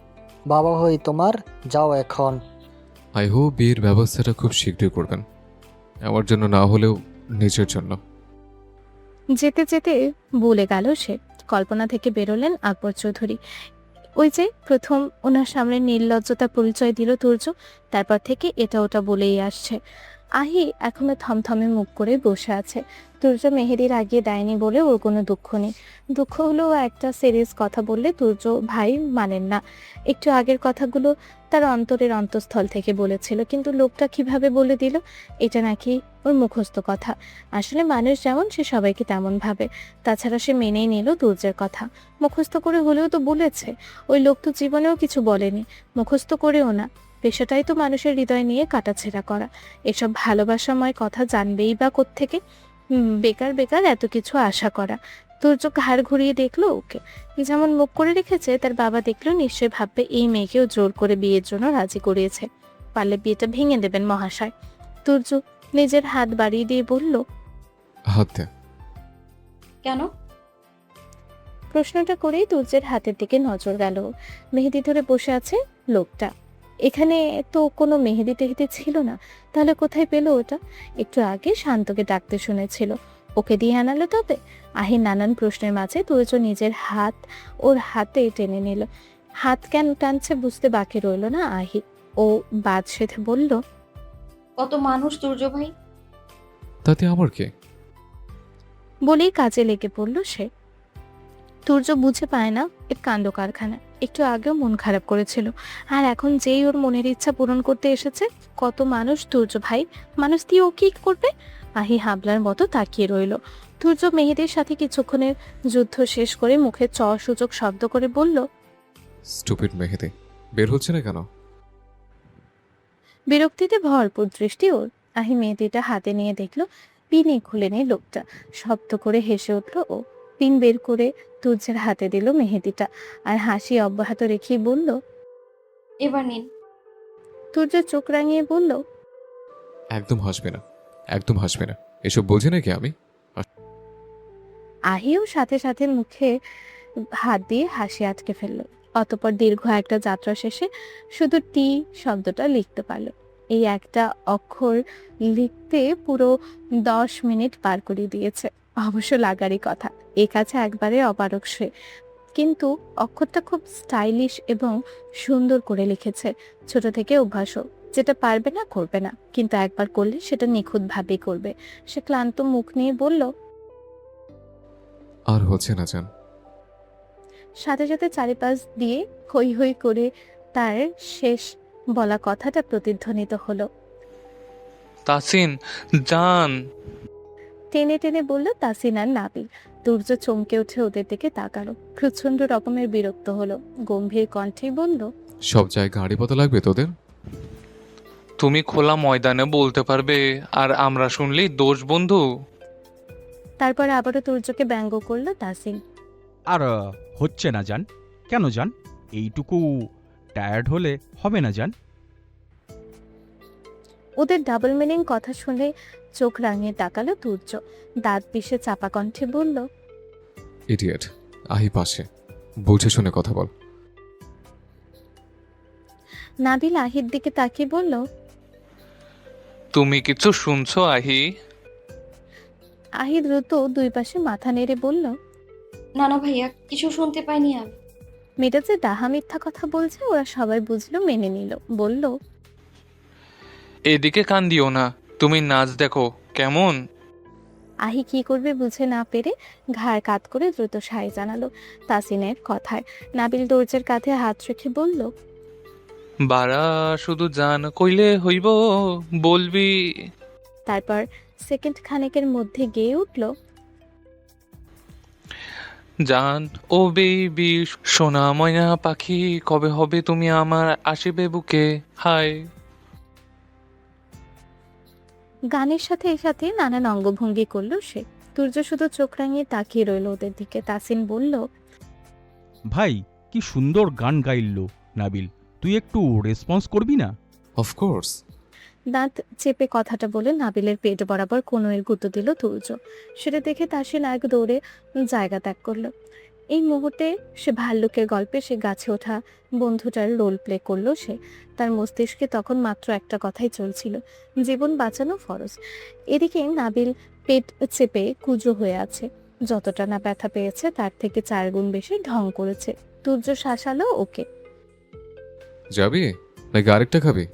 বাবা হই তোমার, যাও এখন। আই হোপ বিয়ের ব্যবস্থাটা খুব শীঘ্রই করবেন, আমার জন্য না হলেও নিজের জন্য। যেতে যেতে বলে গেল সে। কল্পনা থেকে বেরোলেন আকবর চৌধুরী। ওই যে প্রথম ওনার সামনে নির্লজ্জতা পরিচয় দিল তুর্য, তারপর থেকে এটা ওটা বলেই আসছে। আহি এখনো থমথমে মুখ করে বসে আছে। তুর্য মেহেদির আগিয়ে দেয়নি বলে ওর কোনো দুঃখ নেই। দুঃখ হলো ও একটা সিরিয়াস কথা বললে তুর্য ভাই মানেন না। একটু আগের কথাগুলো তার অন্তরের অন্তঃস্থল থেকে বলেছিল, কিন্তু লোকটা কিভাবে বলে দিল এটা নাকি ওর মুখস্থ কথা। আসলে মানুষ যেমন সে সবাইকে তেমন ভাবে। তাছাড়া সে মেনেই নিল তুর্যের কথা। মুখস্থ করে হলেও তো বলেছে। ওই লোক তো জীবনেও কিছু বলেনি, মুখস্থ করেও না। পেশাটাই তো মানুষের হৃদয় নিয়ে কাটাছেঁড়া করা। এসব ভালোবাসাময় কথা জানবেই বা কোত্থেকে? বেকার বেকার এত কিছু আশা করা। তুর্য ঘাড় ঘুরিয়ে দেখলো ওকে। যেমন মুখ করে রেখেছে, তার বাবা দেখলো নিশ্চয়ই ভাববে এই মেয়েকেও জোর করে বিয়ের জন্য রাজি করিয়েছে। পারলে বিয়েটা ভেঙে দেবেন মহাশয়। তুর্য নিজের হাত বাড়িয়ে দিয়ে বলল, হাত দে। কেন? প্রশ্নটা করেই তুর্যের হাতের দিকে নজর গেল। মেহেদি ধরে বসে আছে লোকটা। এখানে তো কোনো মেহেদি টেহেদি ছিল না, তাহলে কোথায় পেল ওটা? একটু আগে শান্তকে ডাকতে শুনেছিল, ওকে দিয়ে আনালো তবে? আহির নানান প্রশ্নের মাঝে তুর্য নিজের হাত ওর হাতে টেনে নিল। হাত কেন টানছে বুঝতে বাকি রইল না আহির। ও বাদ সেধে বলল, কত মানুষ তুর্য ভাই। তাতে আমার কি? বলেই কাজে লেগে পড়ল সে। তুর্য বুঝে পায় না এর কাণ্ড কারখানা। একটু আগেও মন খারাপ করেছিল, আর এখন যেই ওর মনের ইচ্ছা পূরণ করতে এসেছে। কত মানুষ তুর্য ভাই, মানুষ দিয়ে ও কি করবে? আহি হাবলার মতো তাকিয়ে রইল। তুর্য মেহেদির সাথে কিছুক্ষণের যুদ্ধ শেষ করে মুখে সূচক শব্দ করে বলল, স্টুপিড মেহেদি, বের হচ্ছে না কেন? বিরক্তিতে ভরপুর দৃষ্টি ওর। আহি মেহেদিটা হাতে নিয়ে দেখলো পিনে খুলে নেই লোকটা। শব্দ করে হেসে উঠল ও। পিন বের করে তুর্যের হাতে দিল মেহেদিটা, আর হাসি অব্যাহত রেখেই বলল। এবার নিন। তুর্য চোখ রাঙিয়ে বলল। একদম হাসবে না, একদম হাসবে না, এসব বোঝে নাকি আমি? আহিও সাথে সাথে মুখে হাত দিয়ে হাসি আটকে ফেলল। অতঃপর দীর্ঘ একটা যাত্রা শেষে শুধু টি শব্দটা লিখতে পারল। এই একটা অক্ষর লিখতে পুরো 10 মিনিট পার করে দিয়েছে। অবশ্য লাগারই কথা, এ কাছে একবারে অপারগ সে, কিন্তু অক্ষরটা খুব স্টাইলিশ এবং সুন্দর করে লিখেছে। ছোট থেকে অভ্যাসও, যেটা পারবে না করবে না, কিন্তু একবার করলে সেটা নিখুঁতভাবেই করবে। সে ক্লান্ত মুখ নিয়ে বলল। আর হচ্ছে না জান। সাথে সাথে চারিপাশ দিয়ে হৈ হৈ করে তার শেষ বলা কথাটা প্রতিধ্বনিত হলো। তাসিন জান। টেনে টেনে বলল তাসিন আর নাবিল। তুর্য চমকে উঠে ওদের দিকে তাকালো, প্রচন্ড রকমের বিরক্ত হলো। গম্ভীর কণ্ঠে বলল। সব জায়গা হাঁড়ি পাতা লাগবে তোদের? তুমি খোলা ময়দানে বলতে পারবে, আর আমরা শুনলেই দোষ বন্ধু। তারপর আবারও তুর্যকে ব্যঙ্গ করলো তাসিন। আর হচ্ছে না জান? কেন জান? এইটুকু টায়ার্ড হলে হবে না জান? ওদের ডাবল মিনিং কথা শুনে চোখ রাঙিয়ে তাকালো তুর্য, দাঁত পিষে চাপা কণ্ঠে বলল। ইডিয়েট। আহি পাশে, বুঝে শুনে কথা বল। নাবিল আহির দিকে তাকিয়ে বলল। তুমি কিছু শুনছো আহি? আহি দ্রুত দুই পাশে মাথা নেড়ে বলল। না না ভাইয়া, কিছু শুনতে পাইনি আমি। মেয়েটা যে ডাহা মিথ্যা কথা বলছে ওরা সবাই বুঝলো, মেনে নিল। বলল। এদিকে কান দিও না, তুমি নাচ দেখো কেমন। আহি কি করবে বুঝে না পেরে ঘাড় কাত করে দ্রুত সায় জানালো তাসিনের কথায়। নাবিল দরজার কাঁধে হাত রেখে বলল। বারা শুধু জান কইলে হইব, বলবি। তারপর সেকেন্ড খানেকের মধ্যে গেয়ে উঠল। জান ও বেবি, সোনা ময়না পাখি, কবে হবে তুমি আমার, আসিবে বুকে, হায়। গানের সাথে সাথে নানান অঙ্গভঙ্গি করলো সে। তুর্য শুধু চোখ রাঙিয়ে তাকিয়ে রইল ওদের দিকে। তাসিন বলল। ভাই কি সুন্দর গান গাইল নাবিল, তুই একটু রেসপন্স করবি না? অফকোর্স। দাঁত চেপে কথাটা বলে নাবিলের পেট বরাবর কোনোয়ের গুঁতো দিল তুর্য। সেটা দেখে তাসিন এক দৌড়ে জায়গা ত্যাগ করলো। এই মুহূর্তে সে ভাল্লুকের গল্পে সে গাছে ওঠা বন্ধুটার রোল প্লে করলো সে। তার মস্তিষ্কে তখন মাত্র একটা কথাই চলছিল, জীবন বাঁচানো ফরজ। এদিকে নাবিল পেট চেপে কুঁজো হয়ে আছে। যতটা না ব্যথা পেয়েছে তার থেকে 4 গুণ বেশি ঢং করেছে। তুর্য শাসালো ওকে। যাবি নাকি আরেকটা খাবি?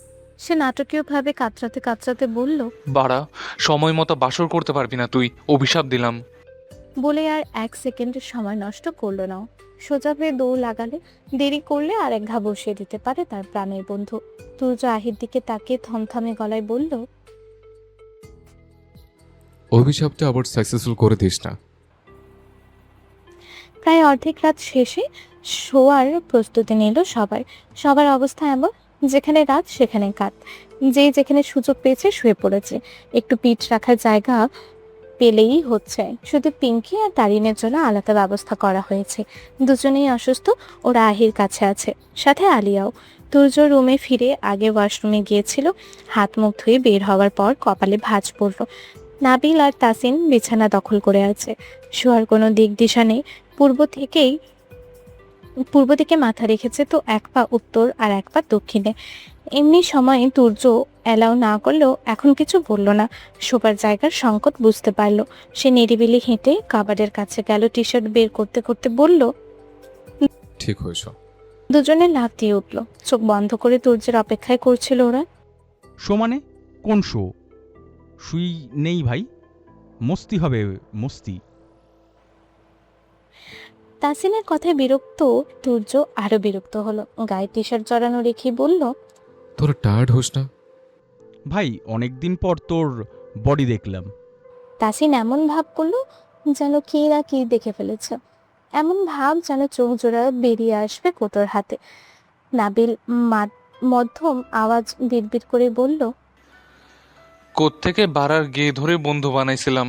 সে নাটকীয়ভাবে কাতরাতে কাতরাতে বলল। বাড়া, সময় মতো বাসর করতে পারবি না তুই, অভিশাপ দিলাম। বলে আর 1 সেকেন্ডের সময় নষ্ট করলো না। সোজা হয়ে দৌড় লাগালে দেরি করলে আর এক ঘা বসিয়ে দিতে পারে তার প্রাণের বন্ধু। তুর্য আহির দিকে তাকিয়ে থমথমে গলায় বলল। অভিশাপটা আবার সাকসেসফুল করে দিস না। প্রায় অর্ধেক রাত শেষে শোয়ার প্রস্তুতি নিল সবাই। সবার অবস্থা এমন, যেখানে রাত সেখানে কাত। যে যেখানে সুযোগ পেয়েছে শুয়ে পড়েছে। একটু পিঠ রাখার জায়গা পেলেই হচ্ছে। শুধু পিঙ্কি আর তারিনের জন্য আলাদা ব্যবস্থা করা হয়েছে। দুজনেই অসুস্থ, ওরা আহির কাছে আছে, সাথে আলিয়াও। তুর্য রুমে ফিরে আগে ওয়াশরুমে গিয়েছিল। হাত মুখ ধুয়ে বের হওয়ার পর কপালে ভাঁজ পড়ল। নাবিল আর তাসিন বিছানা দখল করে আছে। শোয়ার কোনো দিক দিশা নেই। পূর্ব দিকে মাথা রেখেছে তো এক পা উত্তর আর এক পা দক্ষিণে। এমনি সময় তুর্য অ্যালাউ না করলেও এখন কিছু বলল না। শোবার জায়গার সংকট বুঝতে পারল। সে নিরিবিলি হেঁটে কাবাডের কাছে গেল, টি শার্ট বের করতে করতে বলল। ঠিক হয়েছ। দুজনে লাফ দিয়ে উঠল। চোখ বন্ধ করে তুর্যের অপেক্ষায় করছিল ওরা। শো মানে কোন শো? শুই নেই ভাই, মস্তি হবে মস্তি। তাসিনের কথায় বিরক্ত তুর্য আরো বিরক্ত হলো। গায়ে টি শার্ট জড়ানো রেখে বলল। তোরা টায়ার্ড হোস না? ভাই অনেকদিন পর তোর বডি দেখলাম। তাসিন এমন ভাব করলো যেন কি না কি দেখে ফেলেছে। এমন ভাব যেন চোখ জোড়া বেরিয়ে আসবে কোটোর হাতে। নাবিল মধ্যম আওয়াজ বিড়বিড় করে বলল। কোত্থেকে বাড়ার গে ধরে বন্ধু বানাইছিলাম।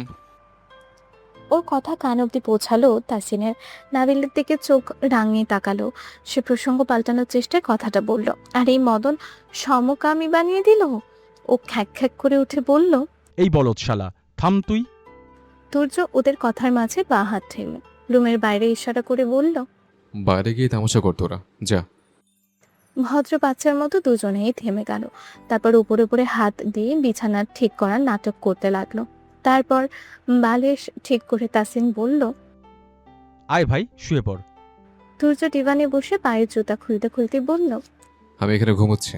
ওর কথা কান অব্দি পৌঁছালো তাসিনের। নাবিলের দিকে চোখ রাঙিয়ে তাকালো। সে প্রসঙ্গ পাল্টানোর চেষ্টায় কথাটা বলল, আর এই মদন সমকামী বানিয়ে দিল। ও খ্যাক খ্যাক করে উঠে বলল। এই বলদ শালা, থাম তুই। তুর্য ওদের কথার মাঝে বাঁ হাত ঠেলল, রুমের বাইরে ইশারা করে বলল, বাইরে গিয়ে তামাশা কর তোরা, যা। ভদ্র বাচ্চার মতো দুজনেই থেমে গেল। তারপর উপরে উপরে হাত দিয়ে বিছানা ঠিক করার নাটক করতে লাগলো। তারপর বালিশ ঠিক করে তাসিন বলল, আয় ভাই, শুয়ে পড়। তুর্য ডিভানে বসে পায়ের জুতা খুলতে খুলতে বলল। আমি এখানে ঘুমোচ্ছি,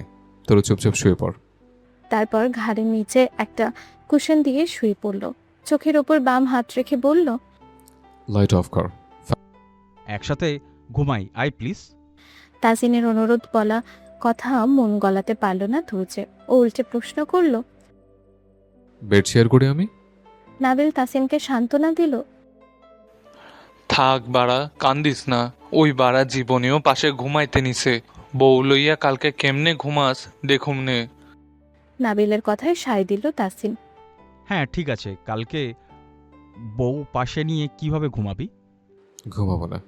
তোরা চুপচাপ শুয়ে পড়। তারপর ঘাড়ের নিচে একটা কুশন দিয়ে শুয়ে পড়ল। চোখের ওপর বাম হাত রেখে বলল, লাইট অফ কর। একসাথে ঘুমাই, আয় প্লিজ। তাসিনের অনুরোধ বলা কথা মন গলাতে পারল না তুর্যে। ও উল্টে প্রশ্ন করল। বেড শেয়ার করি আমি? নাবিল তাসিনকে সান্ত্বনা দিল। থাক বাড়া, কান্দিস না। ওই বাড়া জীবনেও পাশে ঘুমাইতে নিছে। বউ লইয়া কালকে কেমনে ঘুমাস দেখুম নে। নাবিলের কথায় সায় দিল তাসিন। হ্যাঁ ঠিক আছে, কালকে বউ পাশে নিয়ে কিভাবে ঘুমাবি? ঘুমাবো না।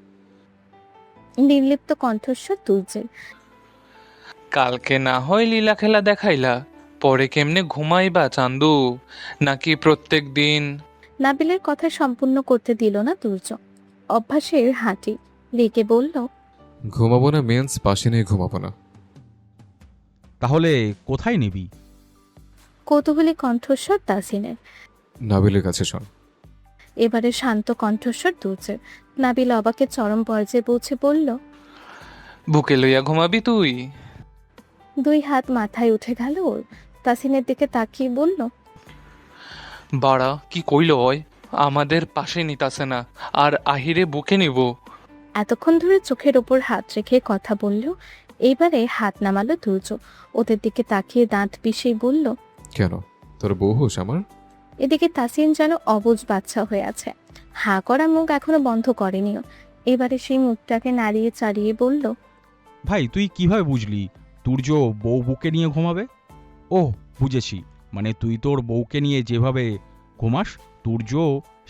নির্লিপ্ত কণ্ঠস্বর তুর্যের। কালকে না হয় লীলা খেলা দেখাইলা, পরে কেমনে ঘুমাইবা চান্দু? নাকি প্রত্যেক দিন? নাবিলের কথা সম্পূর্ণ করতে দিল না তুর্য। অভ্যাসের হাঁটি রেগে বলল, ঘুমাবো না মেন্স পাশে নিয়ে ঘুমাবো না। তাহলে কোথায় নিবি? কৌতূহলী কণ্ঠস্বর তাসিনের। নাবিলের কাছে শোন। এবারে শান্ত কণ্ঠস্বর তুর্যের। নাবিল অবাকে চরম পর্যায়ে পৌঁছে বলল, বুকে লইয়া ঘুমাবি তুই? দুই হাত মাথায় উঠে গেল ওর। তাসিনের দিকে তাকিয়ে বলল, বাড়া কি কইল হয়? আমাদের পাশে নিতাছে না, আর আহিরে বুকে নিব? এতক্ষণ ধরে চোখের ওপর হাত রেখে কথা বললেও এইবারে হাত নামালো তুর্য। ওদের দিকে তাকিয়ে দাঁত পিষেই বলল, কেন, তোর বউ হোস আমার? এদিকে তাসিন যেন অবুঝ বাচ্চা হয়ে আছে। হাঁ করা মুখ এখনো বন্ধ করেনিও। এবারে সেই মুখটাকে নাড়িয়ে চাড়িয়ে বলল, ভাই তুই কিভাবে বুঝলি তুর্য বউ বুকে নিয়ে ঘুমাবে? ওহ বুঝেছি, মানে তুই তোর বউকে নিয়ে যেভাবে ঘুমাস তুর্য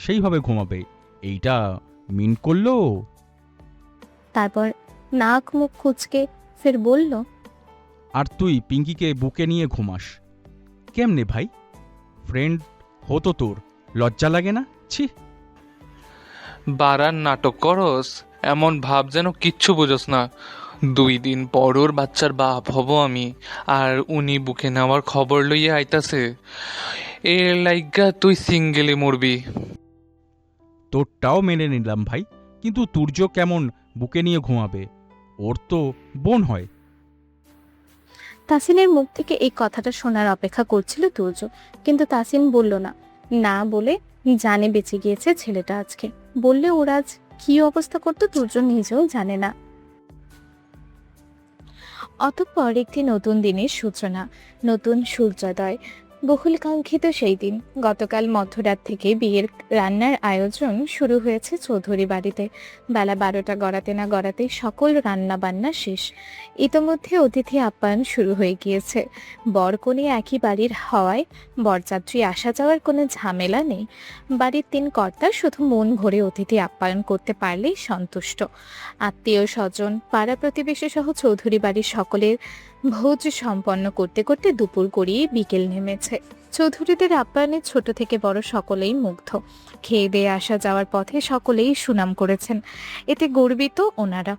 সেইভাবে ঘুমাবে, এইটা মিন করলো? তারপর নাক মুখ কুঁচকে ফের বলল, আর তুই পিঙ্কিকে বুকে নিয়ে ঘুমাস কেমনে ভাই? ফ্রেন্ড হতো তোর, লজ্জা লাগে না? ছি। বাড়ার নাটক করস, এমন ভাব যেন কিচ্ছু বুঝোস না। 2 দিন পর ওর বাচ্চার বাপ হব আমি, আর উনি বুকে নেওয়ার খবর লইয়া আইতাছে। এর লাইগা তুই সিঙ্গেলে মরবি। তোরটাও মেনে নিলাম ভাই, কিন্তু তুর্য কেমন বুকে নিয়ে ঘুমাবে? ওর তো বোন হয়। তাসিনের মুখ থেকে এই কথাটা শোনার অপেক্ষা করছিল তুর্য, কিন্তু তাসিন বলল না। না বলে জানে বেঁচে গিয়েছে ছেলেটা আজকে। বললে ওর আজ কি অবস্থা করতো তুর্য নিজেও জানে না। অতঃপর একটি নতুন দিনের সূচনা, নতুন সূর্যোদয়। বহুল কাঙ্ক্ষিত সেই দিন। গতকাল মধ্যরাত থেকে বিয়ের রান্নার আয়োজন শুরু হয়েছে চৌধুরী বাড়িতে। বেলা 12টা গড়াতে না গড়াতেই সকল রান্না বান্না শেষ। ইতোমধ্যে অতিথি আপ্যায়ন শুরু হয়ে গিয়েছে। বরকনে একই বাড়ির হওয়ায় বরযাত্রী আসা যাওয়ার কোনো ঝামেলা নেই। বাড়ির 3 কর্তা শুধু মন ভরে অতিথি আপ্যায়ন করতে পারলেই সন্তুষ্ট। আত্মীয় স্বজন, পাড়া প্রতিবেশী সহ চৌধুরী বাড়ির সকলের ভোজ সম্পন্ন করতে করতে দুপুর গড়িয়ে বিকেল নেমেছে। চৌধুরীদের আপ্যায়নে ছোট থেকে বড় সকলেই মুগ্ধ। খেয়ে দিয়ে আসা যাওয়ার পথে সকলেই সুনাম করেছেন, এতে গর্বিত ওনারা।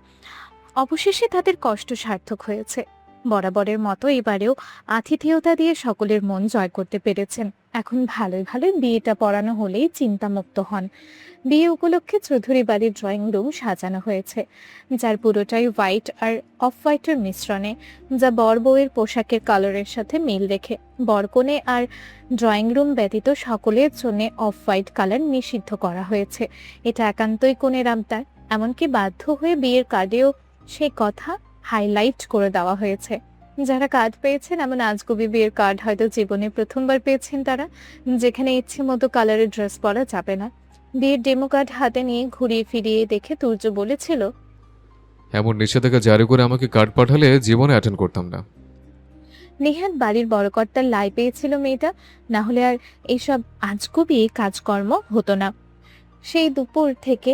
অবশেষে তাদের কষ্ট সার্থক হয়েছে। বরাবরের মতো এবারেও আতিথেয়তা দিয়ে সকলের মন জয় করতে পেরেছেন। এখন ভালোই ভালোই বিয়েটা পড়ানো হলেই চিন্তামুক্ত হন। বিয়ে উপলক্ষে চৌধুরী বাড়ির ড্রয়িং রুম সাজানো হয়েছে, যার পুরোটাই হোয়াইট আর অফ হোয়াইটের মিশ্রণে, যা বর বউয়ের পোশাকের কালারের সাথে মিল রেখে। বরকনে আর ড্রয়িং রুম ব্যতীত সকলের জন্য অফ হোয়াইট কালার নিষিদ্ধ করা হয়েছে। এটা একান্তই কনের আবদার, এমনকি বাধ্য হয়ে বিয়ের কার্ডেও সেই কথা হাইলাইট করে দেওয়া হয়েছে। যারা কার্ড পেয়েছেন, এমন আজগুবি বিয়ের কার্ড হয়তো জীবনে প্রথমবার পেয়েছেন তারা, যেখানে ইচ্ছে মতো কালারের ড্রেস পরা যাবে না। বিয়ের ডেমো কার্ড হাতে নিয়ে ঘুরিয়ে ফিরিয়ে দেখে তুর্য বলেছিল, এমন নিষেধাজ্ঞা জারি করে আমাকে কার্ড পাঠালে জীবনে অ্যাটেন্ড করতাম না। নেহাত বাড়ির বড়কর্তার লাই পেয়েছিল মেয়েটা, না হলে আর এইসব আজগুবি কাজকর্ম হতো না। সেই দুপুর থেকে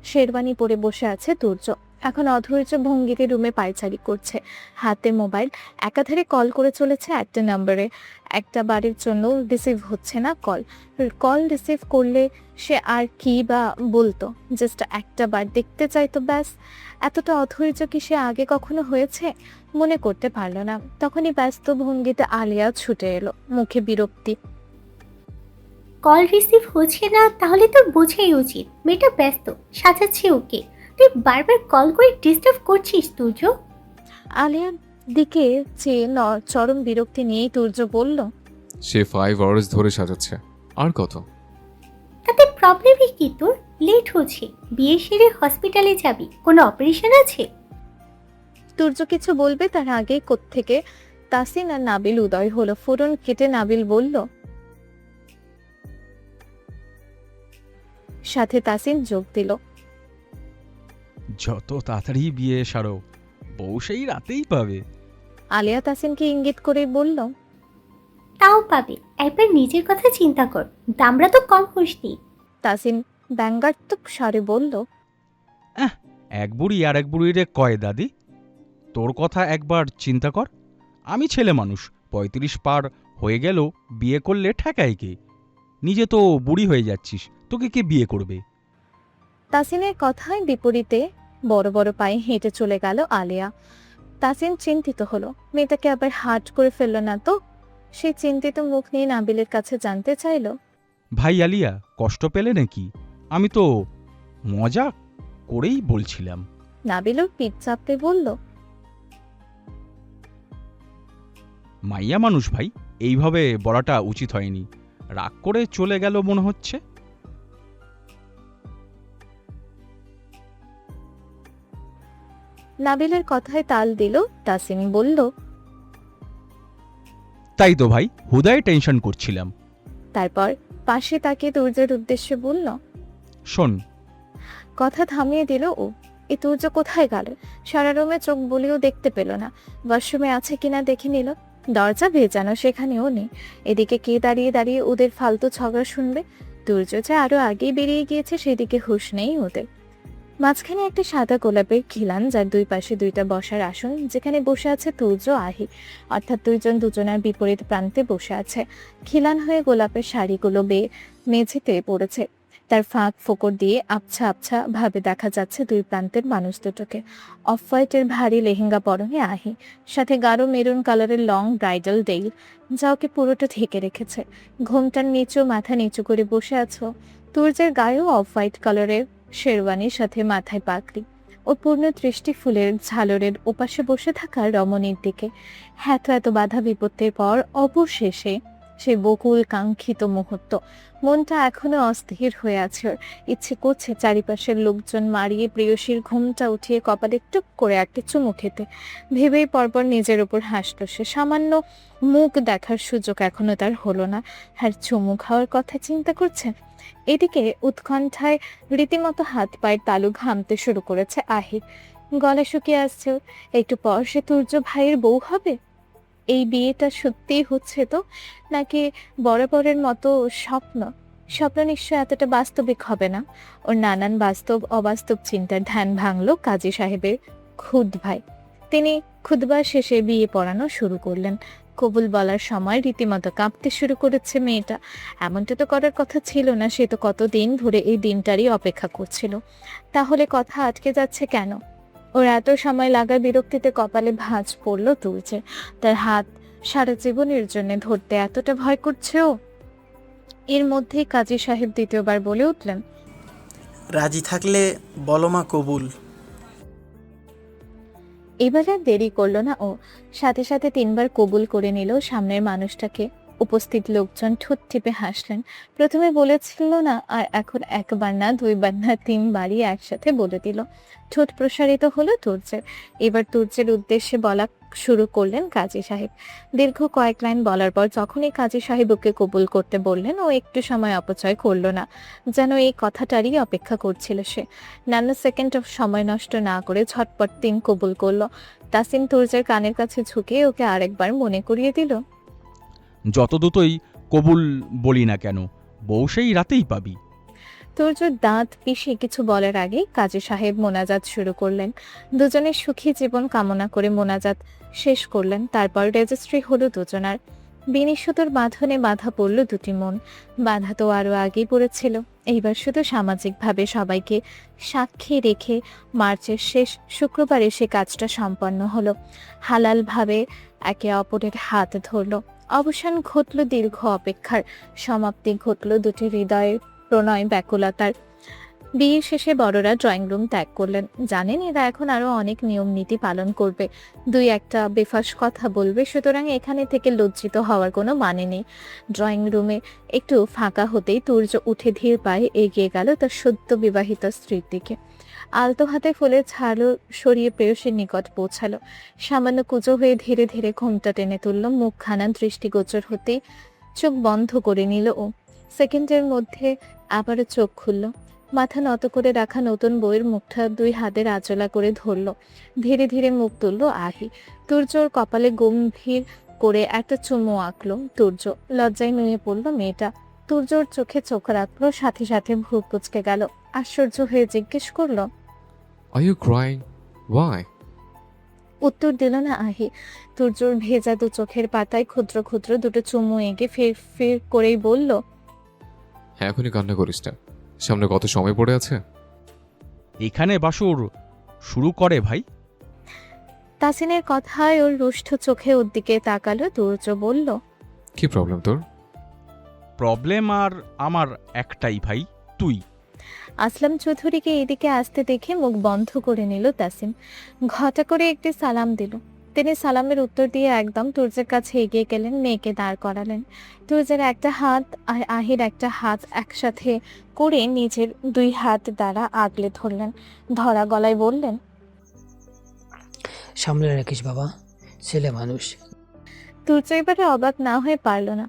শেরওয়ানি পরে বসে আছে তুর্য। এখন অধৈর্য ভঙ্গিতে রুমে পায়চারি করছে, হাতে মোবাইল, একাধারে কল করে চলেছে একটা নম্বরে। একটা বারের জন্য রিসিভ হচ্ছে না কল। কল রিসিভ করলে সে আর কি বা বলতো, জাস্ট একটা বার দেখতে চাইতো ব্যাস। এতটা অধৈর্য কি সে আগে কখনো হয়েছে? মনে করতে পারল না। তখনই ব্যস্ত ভঙ্গিতে আলিয়া ছুটে এলো, মুখে বিরক্তি। কল রিসিভ হচ্ছে না তাহলে তো বোঝাই উচিত মেয়েটা ব্যস্ত, সাজাচ্ছে ওকে। তুই বারবার কল করে ডিস্টার্ব করছিস তুর্য। আলিয়ার দিকে চেয়ে চরম বিরক্তি নিয়েই তুর্য বলল, সে 5 আওয়ার্স ধরে সাজাচ্ছে, আর কত? তাতে প্রবলেমই কি তোর? লেট হচ্ছে, বিয়ে সেরে হসপিটালে যাবি, কোনো অপারেশন আছে? তুর্য কিছু বলবে তার আগে কোত্থেকে তাসিন আর নাবিল উদয় হলো। ফোরন কেটে নাবিল বলল, সাথে তাসিন যোগ দিল। যত তাড়াতাড়ি বিয়ে সারো, বউ সেই রাতেই পাবে। আলিয়া তাসিনকে ইঙ্গিত করে বলল, তাও পাবে, একবার নিজের কথা চিন্তা কর, দামরা তো কম হোসনি। তাসিন ব্যঙ্গাত্মক স্বরে বলল, এক বুড়ি আর এক বুড়িরে কয় দাদি, তোর কথা একবার চিন্তা কর। আমি ছেলে মানুষ, 35 পার হয়ে গেল, বিয়ে করলে ঠেকায় কে? নিজে তো বুড়ি হয়ে যাচ্ছিস, তোকে কে বিয়ে করবে? তাসিনের কথায় বিপরীতে বড় বড় পায়ে হেঁটে চলে গেল আলিয়া। তাসিন চিন্তিত হলো, মেয়েটাকে আবার হার্ট করে ফেললো না তো? সে চিন্তিত মুখ নিয়ে নাবিলের কাছে জানতে চাইল, ভাই আলিয়া, কষ্ট পেলে নাকি? আমি তো মজা করেই বলছিলাম। নাবিলও পিঠ চাপড়ে বলল, মাইয়া মানুষ ভাই, এইভাবে বলাটা উচিত হয়নি। রাগ করে চলে গেল মনে হচ্ছে। নাবিলের কথায় তাল দিল। তাসিন বলল, তাই তো ভাই, হুদায় টেনশন করছিলাম। তারপর পাশে তাকে তুর্যের উদ্দেশ্যে বলল। শোন, কথা থামিয়ে দিল ও। এ তুর্য কোথায় গেল? সারা রুমে চোখ বলেও দেখতে পেল না। ওয়াশরুমে আছে কিনা দেখে নিল, দরজা ভেজানো, সেখানেও নেই। এদিকে কে দাঁড়িয়ে দাঁড়িয়ে ওদের ফালতু ঝগড়া শুনবে? তুর্য যে আরো আগেই বেরিয়ে গিয়েছে, সেদিকে হুঁশ নেই ওদের। মাঝখানে একটা সাদা গোলাপের খিলান, যার দুই পাশে দুইটা বসার আসন, যেখানে বসে আছে তুর্য আহি, অর্থাৎ দুইজন দুজনের বিপরীত প্রান্তে বসে আছে। খিলান হয়ে গোলাপের শাড়িগুলো বেয়ে মেঝেতে পড়েছে। তার ফাঁক ফোকর দিয়ে আবছা আবছা ভাবে দেখা যাচ্ছে দুই প্রান্তের মানুষ দুটোকে। অফ হোয়াইটের ভারী লেহেঙ্গা পরনে আহি, সাথে গাঢ় মেরুন কালারের লং ব্রাইডাল ডেইল, যা ওকে পুরোটা ঢেকে রেখেছে। ঘোমটার নিচু মাথা নিচু করে বসে আছো। তুর্যের গায়েও অফ হোয়াইট কালারের শেরওয়ানির সাথে মাথায় পাগড়ি। ও পূর্ণ দৃষ্টি ফুলের ঝালরের ওপাশে বসে থাকা রমণীর দিকে। এত বাধা বিপত্তির পর অবশেষে সে বকুল কাঙ্ক্ষিত মুহূর্ত। মনটা এখনো অস্থির হয়ে আছে ওর। ইচ্ছে করছে চারিপাশের লোকজন মারিয়ে প্রেয়সীর ঘুমটা উঠিয়ে কপালে টুক করে একটা চুমু খেতে। ভেবেই পরপর নিজের উপর হাসল সে। সামান্য মুখ দেখার সুযোগ এখনো তার হলো না, আর চুমু খাওয়ার কথা চিন্তা করছে। এদিকে উৎকণ্ঠায় রীতিমতো হাত পায়ের তালু ঘামতে শুরু করেছে আহির। গলা শুকিয়ে আসছে ওর। একটু পর সে তুর্য ভাইয়ের বউ হবে। এই বিয়েটা সত্যিই হচ্ছে তো, নাকি বরাবরের মতো স্বপ্ন? স্বপ্ন নিশ্চয় এতটা বাস্তবিক হবে না। ওর নানান বাস্তব অবাস্তব চিন্তার ধ্যান ভাঙল কাজী সাহেবের খুদ ভাই। তিনি খুদবার শেষে বিয়ে পড়ানো শুরু করলেন। কবুল বলার সময় রীতিমতো কাঁপতে শুরু করেছে মেয়েটা। এমনটা তো করার কথা ছিল না, সে তো কতদিন ধরে এই দিনটারই অপেক্ষা করছিল। তাহলে কথা আটকে যাচ্ছে কেন? ওর এত সময় লাগা বিরক্তিতে কপালে ভাঁজ পড়ল তুলছে। তার হাত সারা জীবনের জন্য ধরতে এতটা ভয় করছে ও। এর মধ্যেই কাজী সাহেব দ্বিতীয়বার বলে উঠলেন, রাজি থাকলে বলো মা কবুল। এবার আর দেরি করলো না ও, সাথে সাথে 3বার কবুল করে নিল সামনের মানুষটাকে। উপস্থিত লোকজন ঠোঁট টিপে হাসলেন। প্রথমে বলেছিল না, আর এখন একবার না, 2বার না, 3বারই একসাথে বলে দিল। ঠোঁট প্রসারিত হলো তুর্যের। এবার তুর্যের উদ্দেশ্যে বলা শুরু করলেন কাজী সাহেব। দীর্ঘ কয়েক লাইন বলার পর যখনই কাজী সাহেব ওকে কবুল করতে বললেন, ও একটু সময় অপচয় করলো না, যেন এই কথাটারই অপেক্ষা করছিল সে। নানা সেকেন্ড সময় নষ্ট না করে ঝটপট 3 কবুল করলো। তাসিন তুর্যের কানের কাছে ঝুঁকে ওকে আরেকবার মনে করিয়ে দিল, যত দ্রুতই কবুল বলি না কেন, বউ সেই রাতেই পাবি। তুর্য দাঁত পিষে কিছু বলার আগেই কাজী সাহেব মোনাজাত শুরু করলেন। দুজনের সুখী জীবন কামনা করে মোনাজাত শেষ করলেন। তারপর রেজিস্ট্রি হলো দুজনার। বিনিশুতোর বাঁধনে বাঁধা পড়ল দুটি মন। বাঁধা তো আরো আগেই পড়েছিল, এইবার শুধু সামাজিকভাবে সবাইকে সাক্ষী রেখে মার্চের শেষ শুক্রবারে সে কাজটা সম্পন্ন হলো। হালালভাবে একে অপরের হাত ধরল। অবসান ঘটল দীর্ঘ অপেক্ষার, সমাপ্তি ঘটল দুটি হৃদয়ের প্রণয় ব্যাকুলতার। বিয়ে শেষে বড়রা ড্রয়িং রুম ত্যাগ করলেন। জানেন এরা এখন আরো অনেক নিয়ম নীতি পালন করবে, দুই একটা বেফাস কথা বলবে, সুতরাং এখানে থেকে লজ্জিত হওয়ার কোনো মানে নেই। ড্রয়িং রুমে একটু ফাঁকা হতেই তুর্য উঠে ধীর পায়ে এগিয়ে গেল তার সদ্য বিবাহিত স্ত্রীর দিকে। আলতো হাতে ফুলের ঝাড়ু সরিয়ে প্রেয়সীর নিকট পৌঁছালো। সামান্য কুঁজো হয়ে ধীরে ধীরে ঘোমটা টেনে তুলল। মুখখানা দৃষ্টিগোচর হতেই চোখ বন্ধ করে নিল ও। সেকেন্ডের মধ্যে আবারও চোখ খুলল। মাথা নত করে রাখা নতুন বইয়ের মুখটা দুই হাতের আঁচলা করে ধরল। ধীরে ধীরে মুখ তুলল আহি। তুর্যর কপালে গম্ভীর করে একটা চুমু আঁকলো তুর্য। লজ্জায় নুয়ে পড়ল মেয়েটা। তুর্যর চোখে চোখ রাখলো, সাথে সাথে ভ্রু কুঁচকে গেল। আশ্চর্য হয়ে জিজ্ঞেস করলো, আর ইউ ক্রাইং? ওয়াই? উত্তর দিল না আহি। তুর্যর ভেজা দু চোখের পাতায় ক্ষুদ্র ক্ষুদ্র দুটো চুমু এঁকে ফের ফের করেই বলল, এখনই কান্না করিস না, সামনে কত সময় পড়ে আছে। এখানে বাসর শুরু করে ভাই। তাসিনের কথায় ওর রুষ্ঠ চোখে ওর দিকে তাকালো। তুর্য বলল, কি প্রবলেম তোর? প্রবলেম আর আমার একটাই ভাই, তুই। আসলাম চৌধুরীকে এদিকে আসতে দেখে মুখ বন্ধ করে নিল তাসিন। ঘটা করে একটি সালাম দিল। তিনি সালামের উত্তর দিয়ে একদম তুর্যের কাছে এগিয়ে গেলেন, মেয়েকে দাঁড় করালেন। তুর্যের একটা হাত আর আহির একটা হাত একসাথে করে নিজের দুই হাত দ্বারা আগলে ধরলেন। ধরা গলায় বললেন, সামলে রাখিস বাবা, ছেলে মানুষ। তুর্য এবারে অবাক না হয়ে পারল না।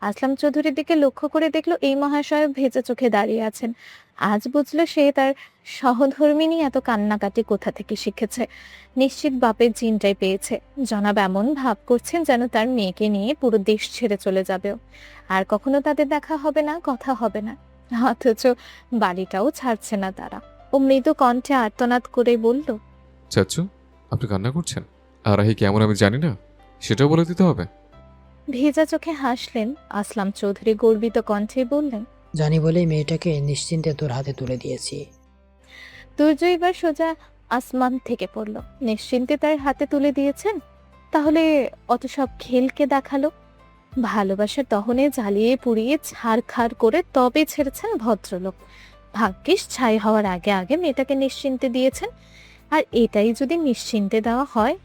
আসলাম চৌধুরীর দিকে লক্ষ্য করে দেখলো এই মহাশয় ভেজা চোখে দাঁড়িয়ে আছেন। আজ বুঝলো সে তার সহধর্মিনী এত কান্নাকাটি কোথা থেকে শিখেছে। নিশ্চিত বাপের জিনটাই পেয়েছে। জনাব এমন ভাব করছেন যেন তার মেয়েকে নিয়ে পুরো দেশ ছেড়ে চলে যাবে, আর কখনো তাদের দেখা হবে না, কথা হবে না। অথচ বাড়িটাও ছাড়ছে না তারা। ও মৃদু কণ্ঠে আর্তনাদ করে বলল, চাচ্চু, আপনি কান্না করছেন? আর আহি কেমন আমি জানি না, সেটাও বলে দিতে হবে? ভেজা চোখে হাসলেন আসলাম চৌধুরী। গর্বিত কণ্ঠে বললেন, জানি বলেই মেয়েটাকে নিশ্চিন্তে তোর হাতে তুলে দিয়েছি। তুর্য এবার সোজা আসমান থেকে পড়ল। নিশ্চিন্তে তার হাতে তুলে দিয়েছেন, তাহলে অত সব খেলকে দেখালো? ভালোবাসার দহনে জ্বালিয়ে পুড়িয়ে ছাড়খাড় করে তবে ছেড়েছেন ভদ্রলোক। ভাগ্যিস ছাই হওয়ার আগে আগে মেয়েটাকে নিশ্চিন্তে দিয়েছেন। আর এটাই যদি নিশ্চিন্তে দেওয়া হয়,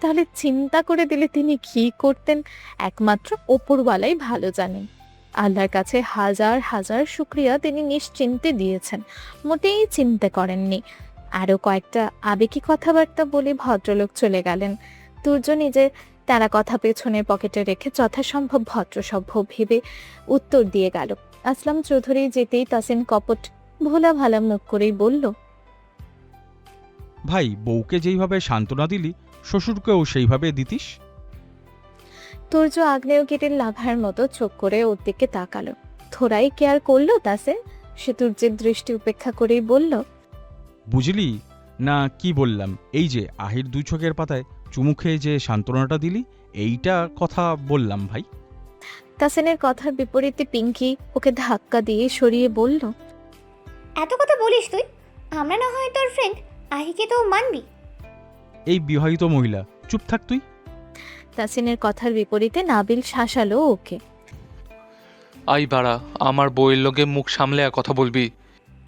তাহলে চিন্তা করে দিলে তিনি কি করতেন একমাত্র ওপরওয়ালাই ভালো জানেন। আল্লাহর কাছে হাজার হাজার শুকরিয়া, তিনি নিশ্চিন্তে দিয়েছেন, মোটেই চিন্তা করেননি। আরো কয়েকটা আবেগী কথাবার্তা বলে ভদ্রলোক চলে গেলেন। তুর্য নিজের তারা কথা পেছনের পকেটে রেখে যথাসম্ভব ভদ্রসভ্য ভেবে উত্তর দিয়ে গেল। আসলাম চৌধুরী যেতেই তাসিন কপট ভোলা ভালা মুখ করেই বলল, ভাই, বউকে যেইভাবে সান্ত্বনা দিলি, শ্বশুরকেও সেইভাবে দিতিস। তুর্য আগ্নেয়গিরির লাভার মতো চোখ করে ওর দিকে তাকালো। থোড়াই কেয়ার করলো তাসিন। সে তুর্যের দৃষ্টি উপেক্ষা করেই বলল, বুঝলি না কি বললাম? এই যে আহির দুই চোখের পাতায় চুমু খেয়ে যে সান্ত্বনাটা দিলি, এইটা কথা বললাম ভাই। তাসিনের কথার বিপরীতে পিঙ্কি ওকে ধাক্কা দিয়ে সরিয়ে বলল, এত কথা বলিস তুই? আমরা না হয় তোর ফ্রেন্ড, আহিকে তো মানবি। এই বিবাহিত মহিলা, চুপ থাক তুই। তাসিনের কথার বিপরীতে নাবিল শাসালো ওকে। আই বাড়া, আমার বউয়ের লগে মুখ সামলে কথা বলবি।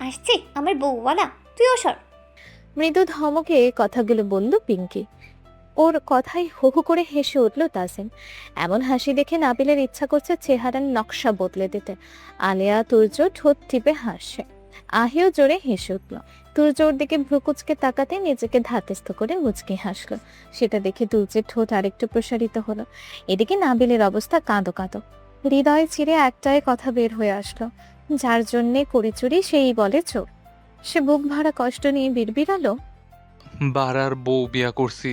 আসছে আমার বউওয়ালা, তুইও সর। মৃদু ধমকে কথাগুলো বলল পিঙ্কি। ওর কথাই হু হু করে হেসে উঠল তাসিন। এমন হাসি দেখে নাবিলের ইচ্ছা করছে চেহারার নকশা বদলে দিতে। আলেয়া তুর্য ঠোঁট টিপে হাসছে। আহিও জোরে হেসে উঠল। তুর্য ওর দিকে ভ্রুকুচকে তাকাতে নিজেকে ধাতস্থ করে মুচকি হাসলো। সেটা দেখে তুর্যের ঠোঁট আরেকটু প্রসারিত হলো। এদিকে নাবিলের অবস্থা কাঁদো কাঁদো। হৃদয় চিরে একটাই কথা বের হয়ে আসলো, যার জন্যে করে চুরি সেই বলে চোর। সে বুক ভরা কষ্ট নিয়ে বিড়বিড়ালো, বাড়ার বউ বিয়া করছি,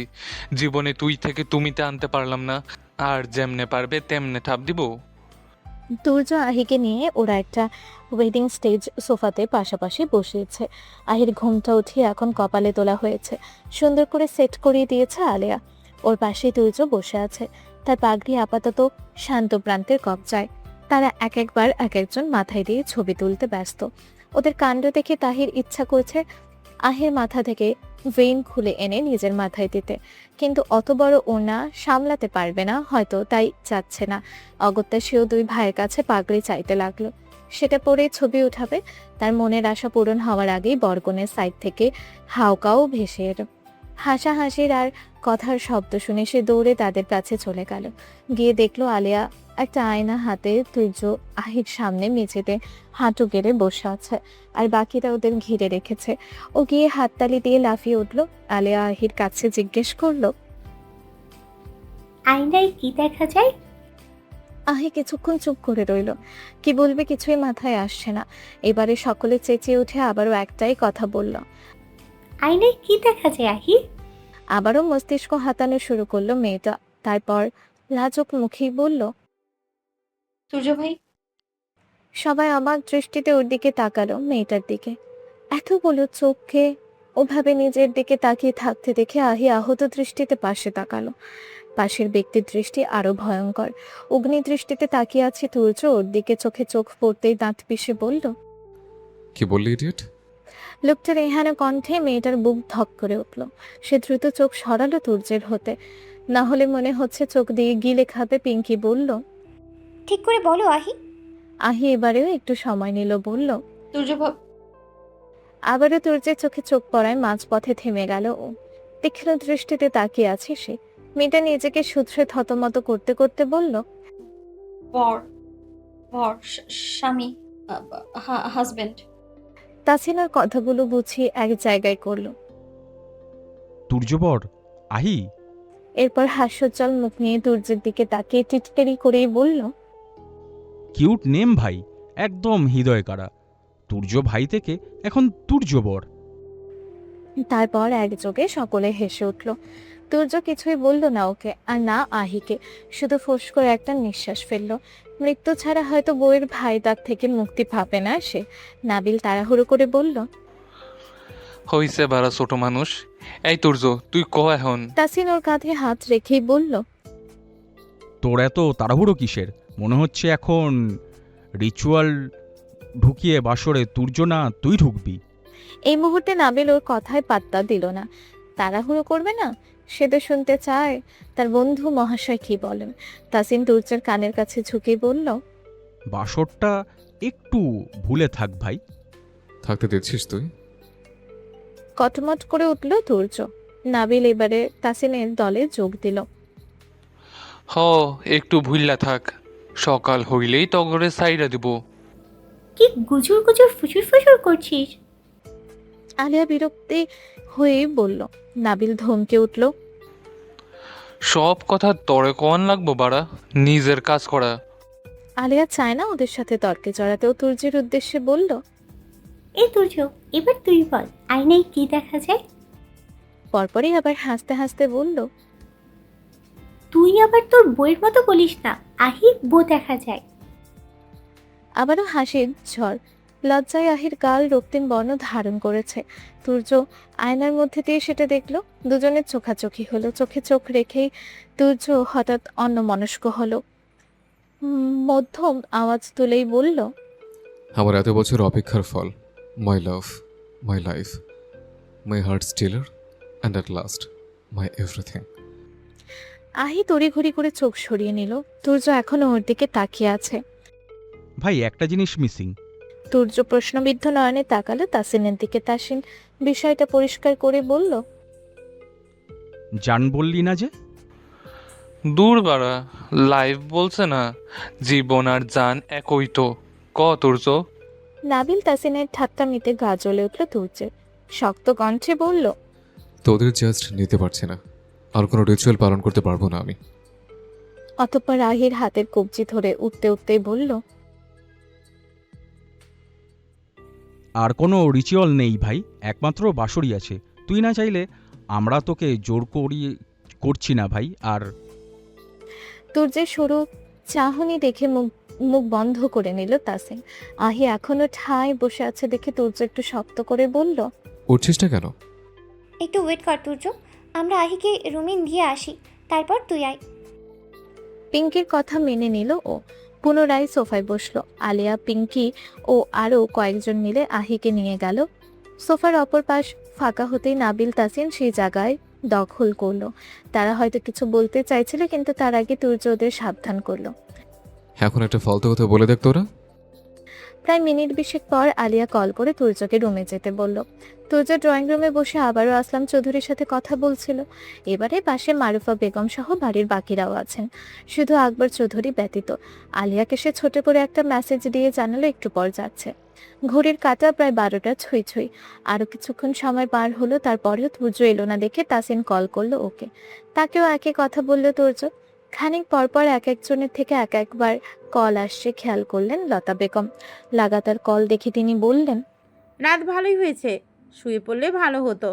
জীবনে তুই থেকে তুমিতে আনতে পারলাম না, আর যেমনে পারবে তেমনে ঠাপ দিব। তুর্য আহিকে নিয়ে ওরা একটা ওয়েডিং স্টেজ সোফাতে পাশাপাশি বসিয়েছে। আহির ঘুমটা উঠিয়ে এখন কপালে তোলা হয়েছে, সুন্দর করে সেট করিয়ে দিয়েছে আলেয়া। ওর পাশে তুর্য বসে আছে, তার পাগড়ি আপাতত শান্ত প্রান্তের কবজায়। তারা এক একবার এক একজন মাথায় দিয়ে ছবি তুলতে ব্যস্ত। ওদের কাণ্ড দেখে তাহির ইচ্ছা করছে আহির মাথা থেকে ভেইন খুলে এনে নিজের মাথায় দিতে, কিন্তু অত বড় ওড়না সামলাতে পারবে না হয়তো, তাই চাচ্ছে না। অগত্যা সেও দুই ভাইয়ের কাছে পাগড়ি চাইতে লাগলো, সেটা পরে ছবি উঠাবে। তার মনের আশা পূরণ হওয়ার আগেই বরকনের সাইড থেকে হাওকাও ভেসে এলো। হাসাহাসির আর কথার শব্দ শুনে সে দৌড়ে তাদের কাছে চলে গেল। গিয়ে দেখলো আলিয়া একটা আয়না হাতে তুর্য আহির সামনে মেঝেতে হাঁটু গেড়ে বসে আছে, আর বাকিরা ওদের ঘিরে রেখেছে। ও গিয়ে হাততালি দিয়ে লাফিয়ে উঠলো। আলিয়া আহির কাছে জিজ্ঞেস করলো, আয়নায় কি দেখা যায়? আহি কিছুক্ষণ চুপ করে রইল, কি বলবে কিছুই মাথায় আসছে না। এবারে সকলে চেঁচিয়ে উঠে আবারও একটাই কথা বলল। আয়নায় কি দেখা যায় আহি? আবারও মস্তিষ্ক হাতানো শুরু করলো মেয়েটা। তারপর লাজুক মুখেই বলল, সূর্য ভাই। সবাই অবাক দৃষ্টিতে ওর দিকে তাকালো, মেয়েটার দিকে। এতগুলো চোখকে ওভাবে নিজের দিকে তাকিয়ে থাকতে দেখে আহি আহত দৃষ্টিতে পাশে তাকালো। পাশের ব্যক্তির দৃষ্টি আরো ভয়ঙ্কর। অগ্নি দৃষ্টিতে তাকিয়ে আছে তুর্য। ওর দিকে চোখে চোখ পড়তেই দাঁত পিষে বলল, কি বললি ইডিয়েট? লোকটার এখানে কণ্ঠে মেয়েটার বুক ধক করে উঠল। সে দ্রুত চোখ সরালো তুর্যের হতে, না হলে মনে হচ্ছে চোখ দিয়ে গিলে খাবে। পিঙ্কি বলল, ঠিক করে বলো আহি। আহি এবারেও একটু সময় নিল, বলল, সূর্য ভাব। আবারও তুর্যের চোখে চোখ পড়ায় মাঝপথে থেমে গেল ও। তীক্ষ্ণ দৃষ্টিতে তাকিয়ে আছে সে। মেয়েটা নিজেকে শুধরে থতমত করতে করতে বলল, বর বর স্বামী, হাজবেন্ড। তাসিনার কথাগুলো বুঝিয়ে এক জায়গায় করলো। তুর্যবর আহি? এরপর হাস্যোজ্জ্বল মুখ নিয়ে তুর্যের দিকে তাকিয়ে টিটকারি করেই বলল, কিউট নেম ভাই, একদম হৃদয় কাড়া। তুর্য ভাই থেকে এখন তুর্যবর। তারপর একযোগে সকলে হেসে উঠল। তুর্য কিছুই বলল না ওকে, আর না আহিকে, শুধু ফোঁস করে একটা নিঃশ্বাস ফেললো। মৃত্যু ছাড়া হয়তো বউয়ের ভাই তার থেকে মুক্তি পাবে না সে। নাবিল তাড়াহুড়ো করে বলল, হইছে বারা ছোট মানুষ। এই তুর্য, তুই ক এখন। তাসিন ওর কাঁধে হাত রেখেই বলল, তোর এত তাড়াহুড়ো কিসের? মনে হচ্ছে এখন রিচুয়াল ঢুকিয়ে বাসরে তুর্য না তুই ঢুকবি। এই মুহূর্তে নাবিল ওর কথায় পাত্তা দিল না। তাড়াহুড়ো করবে না, সে তো শুনতে চায় তার বন্ধু মহাশয় কি বলেন। তাসিন তুর্যের কানের কাছে ঝুঁকে বলল, বাসরটা একটু ভুলে থাক ভাই। থাকতে দিচ্ছিস তুই? কটমট করে উঠল তুর্য। নাবিল এবারে তাসিনের দলে যোগ দিল। হ, একটু ভুল্লা থাক, সকাল হইলেই তগরে সাইরা দিব। কি গুজুর গুজুর ফুসুর ফুসুর করছিস? আলিয়া বিরক্তি হয়ে বলল। নাবিল ধমকে উঠল, সব কথা তরে কন লাগবো বাড়া, নিজের কাজ করা। আলিয়া চায় না ওদের সাথে তর্কে জড়াতেও তুর্যের উদ্দেশ্যে বলল, এই তুর্য, এবার তুই বল আয়নায় কি দেখা যায়? পরপরই আবার হাসতে হাসতে বলল, তুই আবার তোর বইয়ের মতো বলিস না, আহি বউ দেখা যায়। আবারও হাসির ঝড়। লজ্জায় আহির গাল রক্তিম বর্ণ ধারণ করেছে। তুর্য আয়নার মধ্যে দিয়ে সেটা দেখলো। দুজনের চোখাচোখি হলো। চোখে চোখ রেখেই তুর্য হঠাৎ অন্যমনস্ক হলো। মধ্যম আওয়াজ তুলেই বলল, আমার এত বছর অপেক্ষার ফল। My love, my life, my heart stealer, and at last my everything. আহি তড়িঘড়ি করে চোখ সরিয়ে নিল। তুর্য এখনো ওর দিকে তাকিয়ে আছে। ভাই একটা জিনিস মিসিং। তুর্য প্রশ্নবিদ্ধ নয়নে তাকালো তাসিনের দিকে। তাসিন বিষয়টা পরিষ্কার করে বলল, জান বললি না যে? দূর বাড়া, লাইফ বলছে না, জীবন আর জান একই তো। ক তুর্য। নাবিল তাসিনের ঠাট্টামিতে গা জ্বলে উঠল তুর্যের। শক্ত কণ্ঠে বলল, তোদের জাস্ট নিতে পারছি না, আর কোনো রিচুয়াল পালন করতে পারবো না আমি। অতঃপর আহির হাতের কবজি ধরে উঠতে উঠতেই বলল, আর কোনো রিচুয়াল নেই ভাই, একমাত্র বাসরই আছে। তুই না চাইলে আমরা তোকে জোর করছি না ভাই। আর তুর্যের সরু চাহনি দেখে মুখ মুখ বন্ধ করে নিল তাসিন। আহি এখনো ঠায় বসে আছে দেখে তুর্য একটু শক্ত করে বলল, উঠছিসটা কেন? একটু ওয়েট কর তুর্য, আমরা আহিকে রুমে দিয়ে আসি, তারপর তুই আয়। পিঙ্কির কথা মেনে নিল ও পুনরায় সোফায় বসলো। আলিয়া, পিঙ্কি ও আরও কয়েকজন মিলে আহিকে নিয়ে গেল। সোফার অপর পাশ ফাঁকা হতেই নাবিল, তাসিন সেই জায়গায় দখল করলো। তারা হয়তো কিছু বলতে চাইছিল, কিন্তু তার আগে তুর্য ওদের সাবধান করলো। এখন একটা ফালতু কথা বলে দেখ তোরা। প্রায় মিনিট 20 পর আলিয়া কল করে তুর্যকে রুমে যেতে বলল। তুর্য ড্রয়িং রুমে বসে আবারও আসলাম চৌধুরীর সাথে কথা বলছিল। এবারে পাশে মারুফা বেগম সহ বাড়ির বাকিরাও আছেন, শুধু আকবর চৌধুরী ব্যতীত। আলিয়াকে সে ছোট করে একটা মেসেজ দিয়ে জানালো একটু পর যাচ্ছে। ঘড়ির কাঁটা প্রায় 12টা ছুঁই ছুঁই। আরো কিছুক্ষণ সময় পার হলো, তারপরেও তুর্য এলো না দেখে তাসিন কল করলো ওকে। তাকেও একই কথা বললো তুর্য। খানিক পরপর এক একজনের থেকে এক একবার কল আসছে খেয়াল করলেন লতা বেগম। লাগাতার কল দেখে তিনি বললেন, রাত ভালোই হয়েছে, শুয়ে পড়লে ভালো হতো।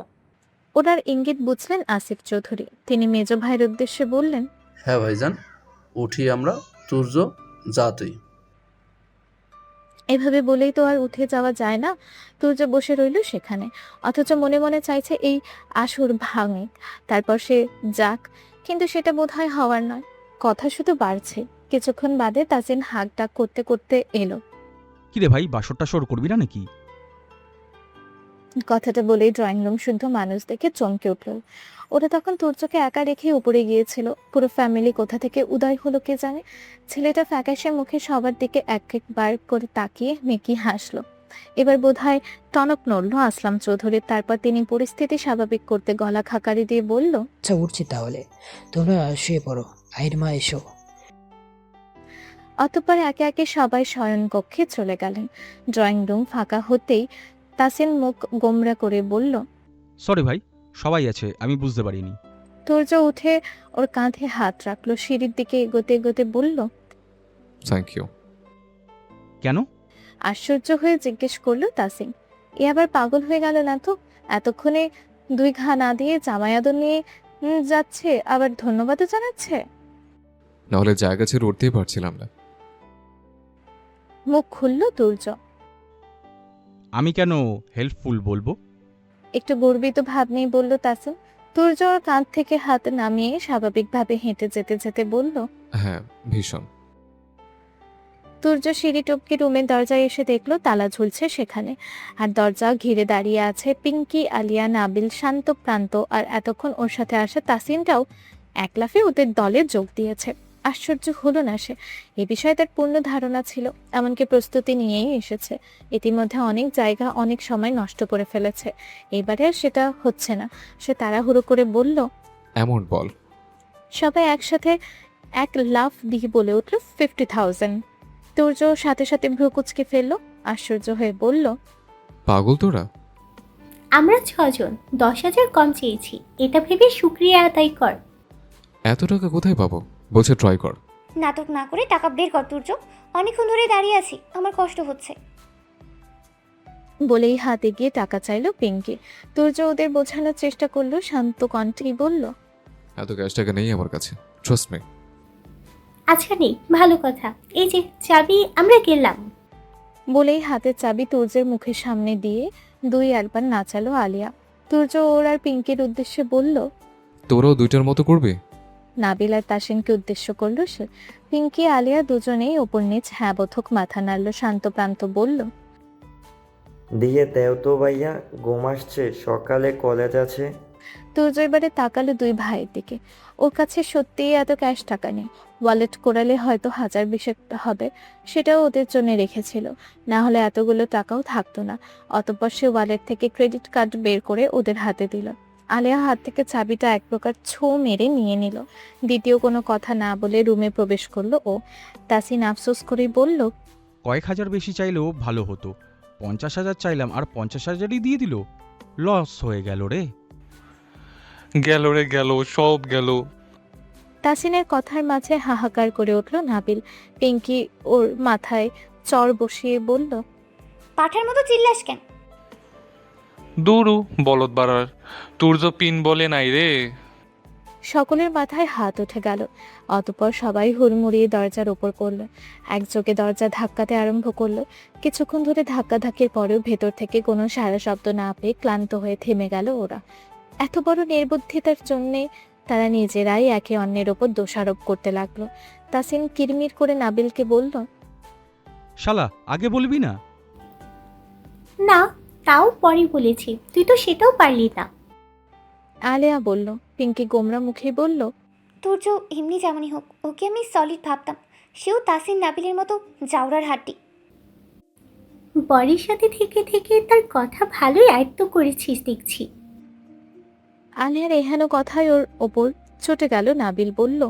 ওনার ইঙ্গিত বুঝলেন আসিফ চৌধুরী। তিনি মেজ ভাইয়ের উদ্দেশ্যে বললেন, হ্যাঁ ভাইজান, উঠি আমরা। তুর্য, যা তুই। এভাবে বলেই তো আর উঠে যাওয়া যায় না। তুর্য বসে রইল সেখানে, অথচ মনে মনে চাইছে এই আসর ভাঙে, তারপর সে যাক, কিন্তু সেটা বোধহয় হওয়ার নয়। কথা শুধু বাড়ছে। কিছুক্ষণ বাদে তাসিন হাঁক ডাক করতে করতে এলো। কিরে ভাই, বাসর টাসর করবি না নাকি? কথাটা বলেই ড্রয়িং রুম শুদ্ধ মানুষ দেখে চমকে উঠল। ওরা তখন তুর্যকে একা রেখে উপরে গিয়েছিল। পুরো ফ্যামিলি কোথা থেকে উদয় হলো কে জানে। ছেলেটা ফ্যাকাশে মুখে সবার দিকে এক একবার করে তাকিয়ে মেকি হাসলো। এবার বোধহয় টনক নড়ল আসলাম চৌধুরীর। তারপর তিনি পরিস্থিতি স্বাভাবিক করতে গলা খাকারি দিয়ে বলল, আচ্ছা উঠছি তাহলে, তোমরা শুয়ে পড়ো, আহির মা এসো। অতঃপর একে একে সবাই শয়ন কক্ষে চলে গেলেন। ড্রয়িং রুম ফাঁকা হতেই তাসিন মুখ গোমরা করে বলল, সরি ভাই, সবাই আছে, আমি বুঝতে পারিনি। তুর্য উঠে ওর কাঁধে হাত রাখলো। সিঁড়ির দিকে এগোতে এগোতে বলল, থ্যাংক ইউ। কেন? আশ্চর্য হয়ে জিজ্ঞেস করলো তাসিন। এ আবার পাগল হয়ে গেল না তো? এতক্ষণে 2 ঘা না দিয়ে জামাই আদর নিয়ে যাচ্ছে, আবার ধন্যবাদও জানাচ্ছে। নাহলে জায়গা ছেড়ে উঠতেই পারছিলাম না। মুখ খুলল তুর্য। আমি কেন হেল্পফুল বলবো? একটু গর্বিত ভাব নিয়ে বলল তাসিন। তুর্য ওর কাঁধ থেকে হাত নামিয়ে স্বাভাবিকভাবে হেঁটে যেতে যেতে বলল, হ্যাঁ, ভীষণ। তুর্য সিঁড়ি টপকে রুমের দরজায় এসে দেখলো তালা ঝুলছে সেখানে, আর দরজা ঘিরে দাঁড়িয়ে আছে পিঙ্কি, আলিয়া, নাবিল, শান্ত, প্রান্ত, আর এতক্ষণ ওর সাথে আসা তাসিনটাও এক লাফে ওদের দলে যোগ দিয়েছে। আশ্চর্য হলো না সে। এ বিষয়ে তার পূর্ণ ধারণা ছিল, এমনকি প্রস্তুতি নিয়েই এসেছে। ইতিমধ্যে অনেক জায়গা অনেক সময় নষ্ট করে ফেলেছে। এবারে আর সেটা হচ্ছে না। সে তাড়াহুড়ো করে বলল, অ্যামাউন্ট বল। সবাই একসাথে এক লাফ দিয়ে বলে উঠল, 50,000। তুর্য সাথে সাথে ভ্রু কুচকে ফেললো, আশ্চর্য হয়ে বলল, পাগল তোরা? আমরা 6 জন, 10,000 কম চেয়েছি, এটা ভেবে শুক্রিয়া আদায় কর। এত টাকা কোথায় পাবো? বলছে ট্রাই কর। নাটক না করে টাকা বের কর তুর্য, অনেকক্ষণ ধরে দাঁড়িয়ে আছি, আমার কষ্ট হচ্ছে। বলেই হাতে গিয়ে টাকা চাইলো পিঙ্কি। তুর্য ওদের বোঝানোর চেষ্টা করলো, শান্ত কণ্ঠেই বলল, এত ক্যাশ টাকা নেই আমার কাছে, ট্রাস্ট মি। আচ্ছা নেই, ভালো কথা, এই যে চাবি, আমরা গেলাম। বলেই হাতের চাবি তুর্যের মুখের সামনে দিয়ে 2 একবার নাচালো আলিয়া। তুর্য ওর আর পিঙ্কির উদ্দেশ্যে বলল, তোরাও 2টার মতো করবি? নাবিল আর তাসিনকে উদ্দেশ্য করলো সে। পিঙ্কি, আলিয়া দুজনেই ওপর নিচ হ্যাঁ বোধক মাথা নাড়ল। শান্ত প্রান্ত বলল, দিয়ে দেও তো ভাইয়া, ঘুম আসছে, সকালে কলেজ আছে। তুর্য এবারে তাকালো 2 ভাইয়ের দিকে। ওর কাছে সত্যিই এত ক্যাশ টাকা নেই। ওয়ালেট কোরালে হয়তো 1020 হবে, সেটাও ওদের জন্য রেখেছিল, না হলে এতগুলো টাকাও থাকতো না। অতঃপর সে ওয়ালেট থেকে ক্রেডিট কার্ড বের করে ওদের হাতে দিল। আলিয়া হাত থেকে চাবিটা এক প্রকার ছো মেরে নিয়ে নিল। দ্বিতীয় কোনো কথা না বলে রুমে প্রবেশ করলো ও। তাসিন আফসোস করেই বলল, কয়েক হাজার বেশি চাইলেও ভালো হতো। 50,000 চাইলাম আর 50,000ই দিয়ে দিল। লস হয়ে গেল রে। গেল রে গেল, সব গেল। তাসিনের কথার মাঝে হাহাকার করে উঠল নাবিল। পিঙ্কি ওর মাথায় চর বসিয়ে বলল, পাঠার মতো চিল্লাস কেন? দূরু বলদ বাড়ার, তুর্য পিন বলে নাই রে। সকলের মাথায় হাত উঠে গেল। অতঃপর সবাই হুড়মুড়িয়ে দরজার ওপর করলো। একযোগে দরজা ধাক্কাতে আরম্ভ করলো। কিছুক্ষণ ধরে ধাক্কাধাক্কির পরেও ভেতর থেকে কোনো সাড়া শব্দ না পেয়ে ক্লান্ত হয়ে থেমে গেল ওরা। এত বড় নির্বুদ্ধিতার জন্যে তারা নিজেরাই একে অন্যের ওপর দোষারোপ করতে লাগলো। তাসিন কিরমির করে নাবিলকে বলল, শালা আগে বলবি না? না, তাও পরে বলেছি, তুই তো সেটাও পারলি না। আলেয়া বলল। পিঙ্কি গোমরা মুখে বলল, তুর্য এমনি যেমনই হোক, ওকে আমি সলিড ভাবতাম। সেও তাসিন নাবিলের মতো জাউরার হাড্ডি। বরের সাথে থেকে থেকে তার কথা ভালোই আয়ত্ত করেছিস দেখছি। আলিয়ার এহেন কথায় ওর ওপর চটে গেল। নাবিল বলল,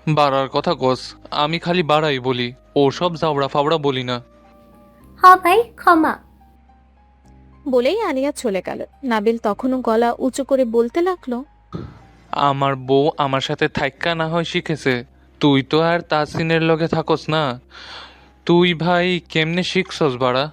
বাড়ার কথা কস, আমি খালি বাড়াই বলি, ওসব জাউড়া ফাবড়া বলি না। হ ভাই, ক্ষমা। বলেই আলিয়া চলে গেল। নাবিল তখনও গলা উঁচু করে বলতে লাগলো, আমার বউ আমার সাথে থাইক্কা না হয় শিখেছে, তুই তো আর তাসিনের লগে থাকস না। তুই ভাই কেমনে শিখছস বাড়া?